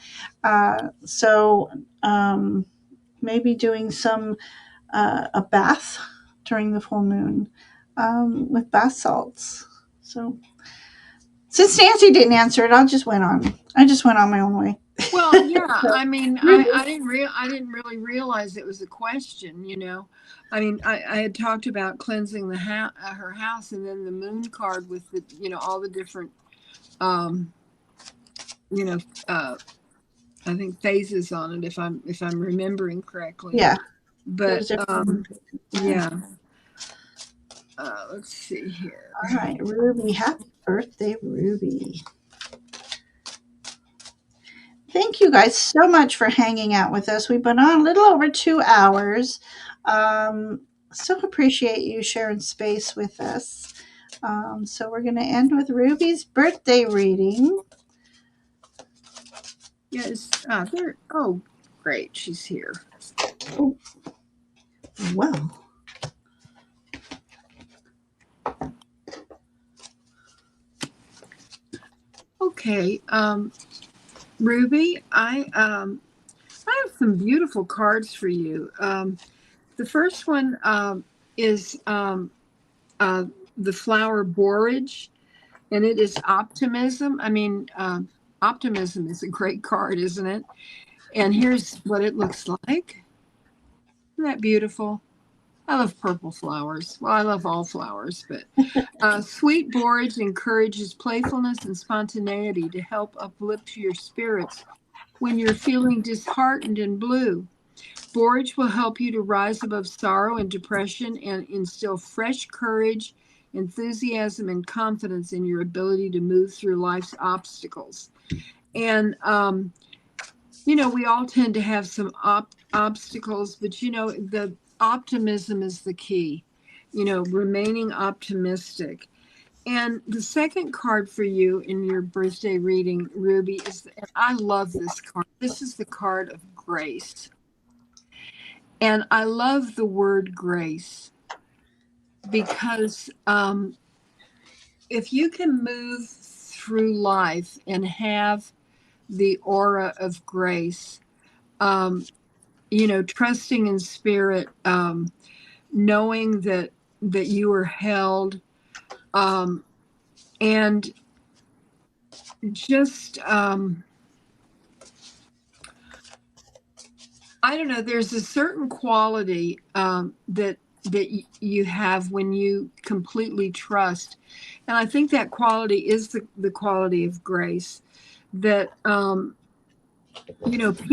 maybe doing some a bath during the full moon with bath salts. So since Nancy didn't answer it, I just went on. I just went on my own way. Well, yeah. So, I mean, Ruby, I didn't really realize it was a question. I mean, I had talked about cleansing her house, and then the moon card with the all the different um, you know uh, I think phases on it, if I'm remembering correctly. yeah, But there's different. Yeah. yeah. Let's see here. All right, Ruby, happy birthday, Ruby. Thank you guys so much for hanging out with us. We've been on a little over 2 hours. So appreciate you sharing space with us. So we're going to end with Ruby's birthday reading. Yes. There. Oh, great. She's here. Oh, well. Okay. Ruby, I have some beautiful cards for you. The first one is uh, the flower borage, and it is optimism. I mean, optimism is a great card, isn't it? And here's what it looks like. Isn't that beautiful? I love purple flowers. Well, I love all flowers, but sweet borage encourages playfulness and spontaneity to help uplift your spirits when you're feeling disheartened and blue. Borage will help you to rise above sorrow and depression and instill fresh courage, enthusiasm, and confidence in your ability to move through life's obstacles. And, we all tend to have some obstacles, but, the optimism is the key, remaining optimistic. And the second card for you in your birthday reading, Ruby, and I love this card. This is the card of grace. And I love the word grace because if you can move through life and have the aura of grace, um, trusting in spirit, knowing that you are held, um, and just I don't know. There's a certain quality that you have when you completely trust, and I think that quality is the quality of grace. That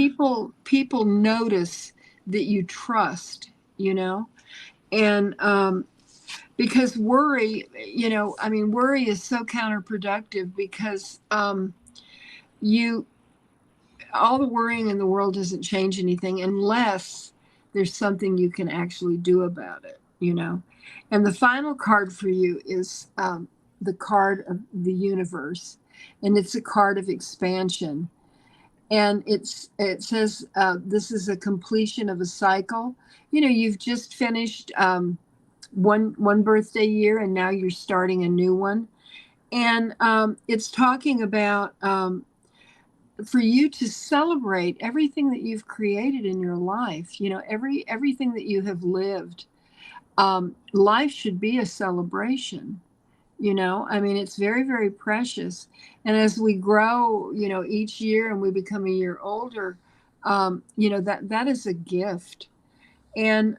people notice that you trust. And because worry, worry is so counterproductive because you all the worrying in the world doesn't change anything unless there's something you can actually do about it. And the final card for you is the card of the universe, and it's a card of expansion. And it says this is a completion of a cycle. You've just finished one birthday year, and now you're starting a new one. And it's talking about for you to celebrate everything that you've created in your life, everything that you have lived. Life should be a celebration. It's very, very precious. And as we grow, each year and we become a year older, that is a gift. And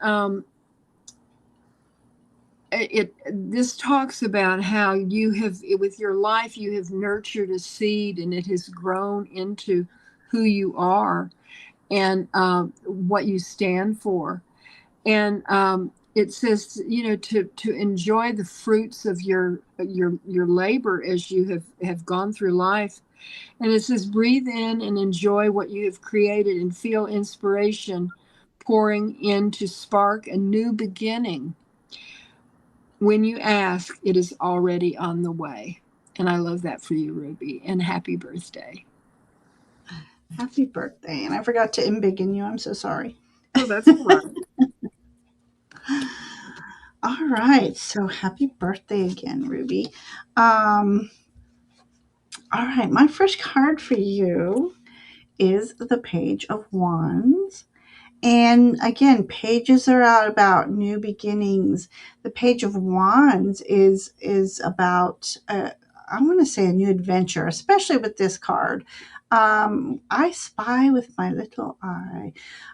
this talks about how you have, with your life, you have nurtured a seed and it has grown into who you are and what you stand for. And it says, to enjoy the fruits of your labor as you have gone through life. And it says, breathe in and enjoy what you have created and feel inspiration pouring in to spark a new beginning. When you ask, it is already on the way. And I love that for you, Ruby. And happy birthday. Happy birthday. And I forgot to embiggen you. I'm so sorry. Oh, that's all right. All right. So happy birthday again, Ruby. Um, all right. My first card for you is the Page of Wands. And again, pages are out about new beginnings. The Page of Wands is about I want to say a new adventure, especially with this card. I spy with my little eye.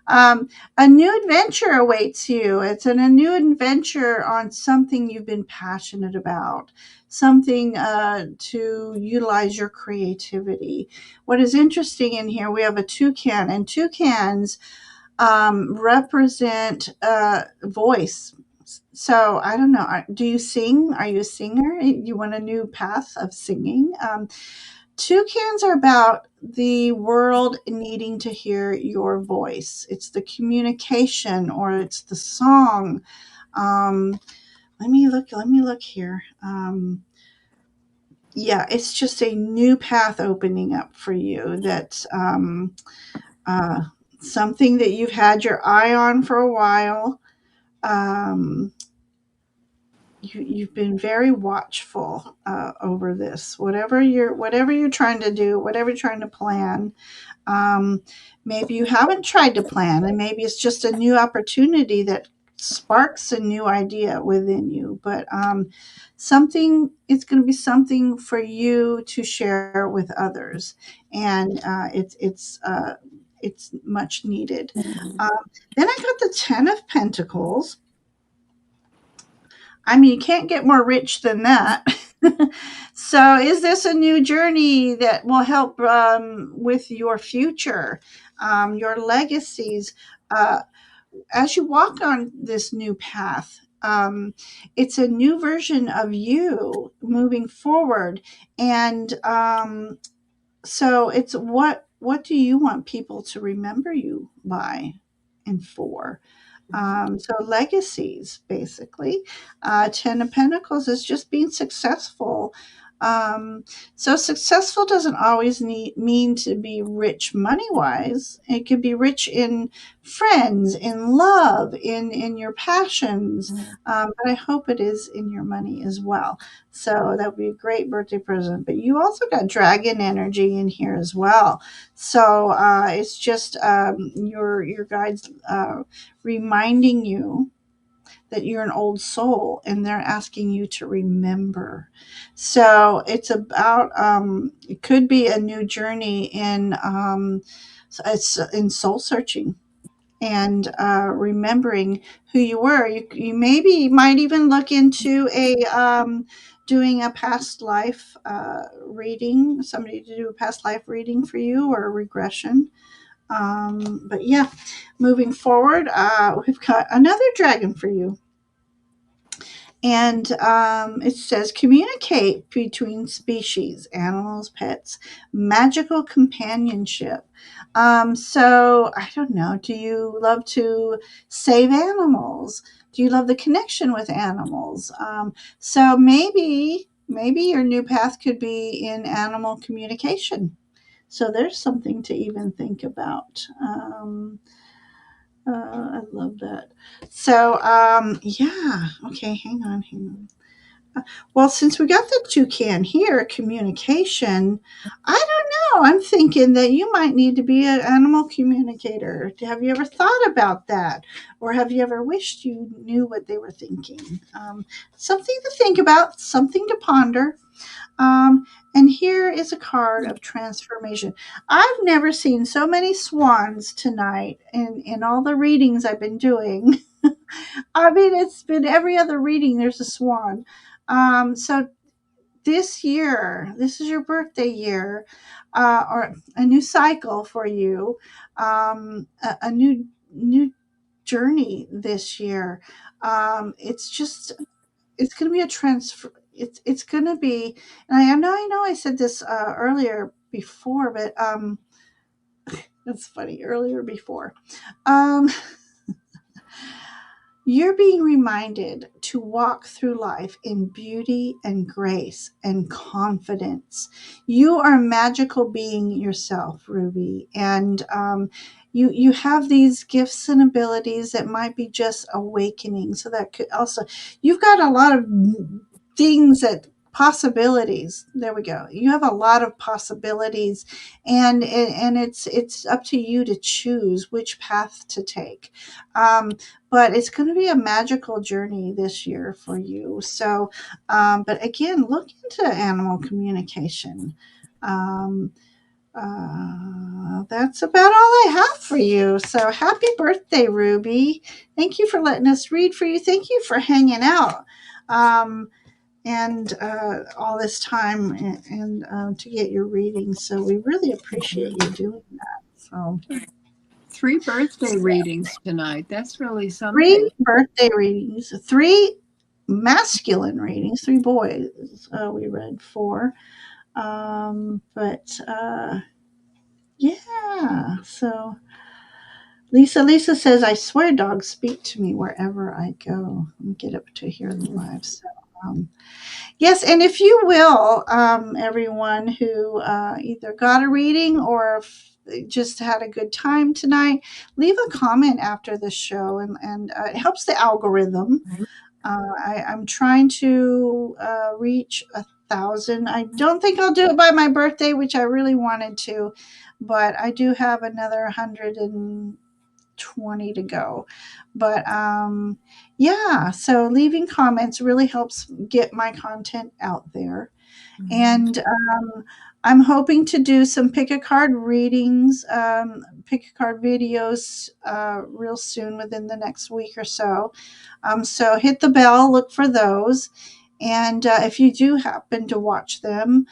A new adventure awaits you. A new adventure on something you've been passionate about, something to utilize your creativity. What is interesting in here, we have a toucan, and toucans represent voice. So I don't know. Do you sing? Are you a singer? You want a new path of singing? Toucans are about the world needing to hear your voice. It's the communication, or it's the song. Um, let me look. Let me look here. Yeah, it's just a new path opening up for you. That uh, something that you've had your eye on for a while. Um, you've been very watchful over this. Whatever you're trying to do, whatever you're trying to plan. Um, Maybe you haven't tried to plan, and maybe it's just a new opportunity that sparks a new idea within you. But something it's going to be something for you to share with others, and it's much needed. Mhm. Um, then I got the Ten of Pentacles. I mean, you can't get more rich than that. So, is this a new journey that will help with your future, your legacies? Uh, as you walk on this new path, it's a new version of you moving forward. And so, it's what do you want people to remember you by and for? So legacies, basically. Ten of Pentacles is just being successful. Um, so successful doesn't always mean to be rich money wise. It could be rich in friends, in love, in your passions. But I hope it is in your money as well. So that would be a great birthday present. But you also got dragon energy in here as well. So it's just your guides reminding you that you're an old soul and they're asking you to remember. So it's about, it could be a new journey in, so it's in soul searching and remembering who you were. You maybe might even look into doing a past life reading, somebody to do a past life reading for you or a regression. But yeah, moving forward, we've got another dragon for you. And it says communicate between species, animals, pets, magical companionship. So I don't know. Do you love to save animals? Do you love the connection with animals? So maybe your new path could be in animal communication. So there's something to even think about. I love that. So, yeah. Okay, hang on. Well, since we got the toucan here, communication, I don't know. I'm thinking that you might need to be an animal communicator. Have you ever thought about that? Or have you ever wished you knew what they were thinking? Something to think about, something to ponder. And here is a card of transformation. I've never seen so many swans tonight in all the readings I've been doing. I mean, it's been every other reading, there's a swan. So this year, this is your birthday year, or a new cycle for you, a new journey this year. It's just it's going to be a transfer. It's going to be, and I know I said this earlier before, but that's funny. Earlier before, um, you're being reminded to walk through life in beauty and grace and confidence. You are a magical being yourself, Ruby, and you have these gifts and abilities that might be just awakening. So that could also, you've got a lot of things that possibilities. There we go. You have a lot of possibilities, and it's up to you to choose which path to take. Um, but it's going to be a magical journey this year for you. So, but again, look into animal communication. Um, that's about all I have for you. So happy birthday, Ruby. Thank you for letting us read for you. Thank you for hanging out. And all this time and to get your reading. So we really appreciate you doing that. So Three birthday readings tonight. That's really three something. birthday readings, three masculine readings, three boys. We read four, but yeah. So Lisa says, "I swear dogs speak to me wherever I go." Get up to hear the live. So. Um, Yes, and if you will, everyone who either got a reading or just had a good time tonight, leave a comment after the show, and it helps the algorithm. I'm trying to reach 1,000. I don't think I'll do it by my birthday, which I really wanted to, but I do have another 120 to go. But yeah, so leaving comments really helps get my content out there. Mhm. And I'm hoping to do some pick a card readings, pick a card videos real soon within the next week or so. So hit the bell, look for those. And if you do happen to watch them,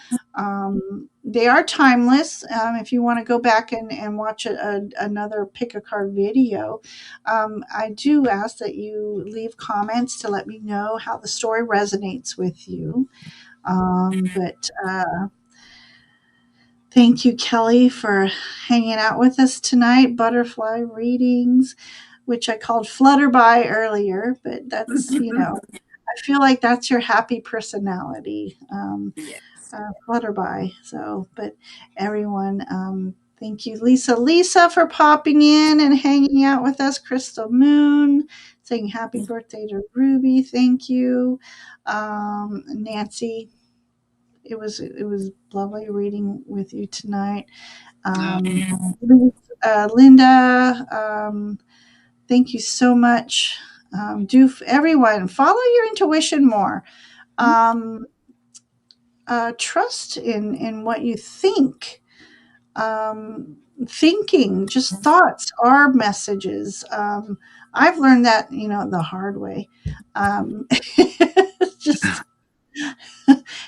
they are timeless. If you want to go back and watch another pick a card video, I do ask that you leave comments to let me know how the story resonates with you. But thank you, Kelly, for hanging out with us tonight. Butterfly readings, which I called Flutterby earlier, but that's, I feel like that's your happy personality, Yes. Flutterby. So, but everyone, thank you, Lisa, for popping in and hanging out with us. Crystal Moon saying happy birthday to Ruby. Thank you, Nancy. It was lovely reading with you tonight. Um, Linda, thank you so much. Everyone follow your intuition more. Um, Trust in what you think. Thinking, just thoughts are messages. I've learned that the hard way. Just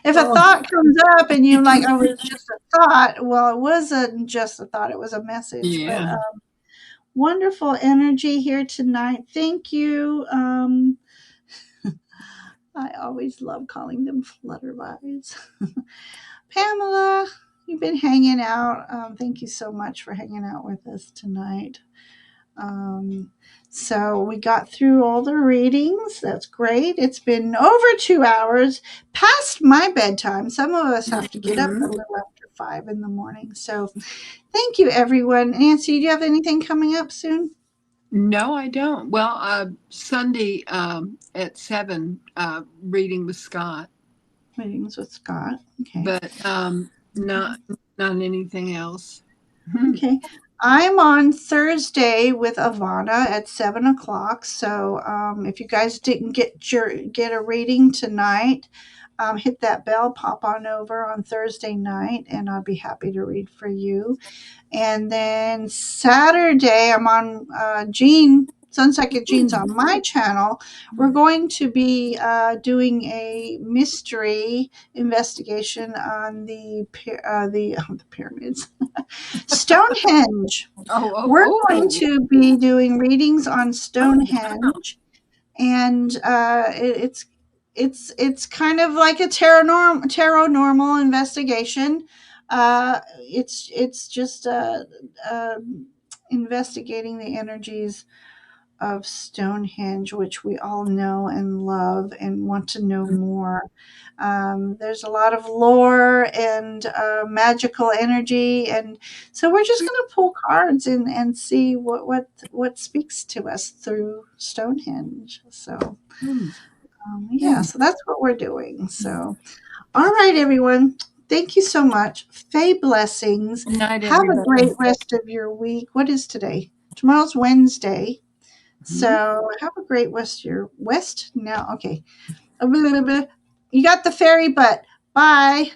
if a Oh, thought comes up and you're like, "Oh, it's just a thought," well, it wasn't just a thought; it was a message. But yeah. wonderful energy here tonight. Thank you. I always love calling them flutterbys. Pamela, you've been hanging out. Thank you so much for hanging out with us tonight. Um, so we got through all the readings. That's great. It's been over 2 hours past my bedtime. Some of us have to get up a Mhm. little after 5 in the morning. So thank you, everyone. Nancy, do you have anything coming up soon? No, I don't. Well, Sunday at 7, reading with Scott, Meetings with Scott. Okay. but not anything else. Okay. I'm on Thursday with Ivana at 7 o'clock. So if you guys didn't get a reading tonight, hit that bell, pop on over on Thursday night, and I'll be happy to read for you. And then Saturday, I'm on Sunset Jeans on my channel. We're going to be doing a mystery investigation on the pyramids, Stonehenge. Oh, We're oh, going oh. to be doing readings on Stonehenge, and it's kind of like a tarot normal investigation. It's just investigating the energies of Stonehenge, which we all know and love and want to know more. There's a lot of lore and magical energy, and so we're just going to pull cards and see what speaks to us through Stonehenge. So Hmm. yeah, so that's what we're doing. So all right, everyone. Thank you so much. Faye blessings. Good night, Have a everybody. great rest of your week. What is today? Tomorrow's Wednesday. Mhm. So have a great West now. Okay. You got the fairy butt. Bye.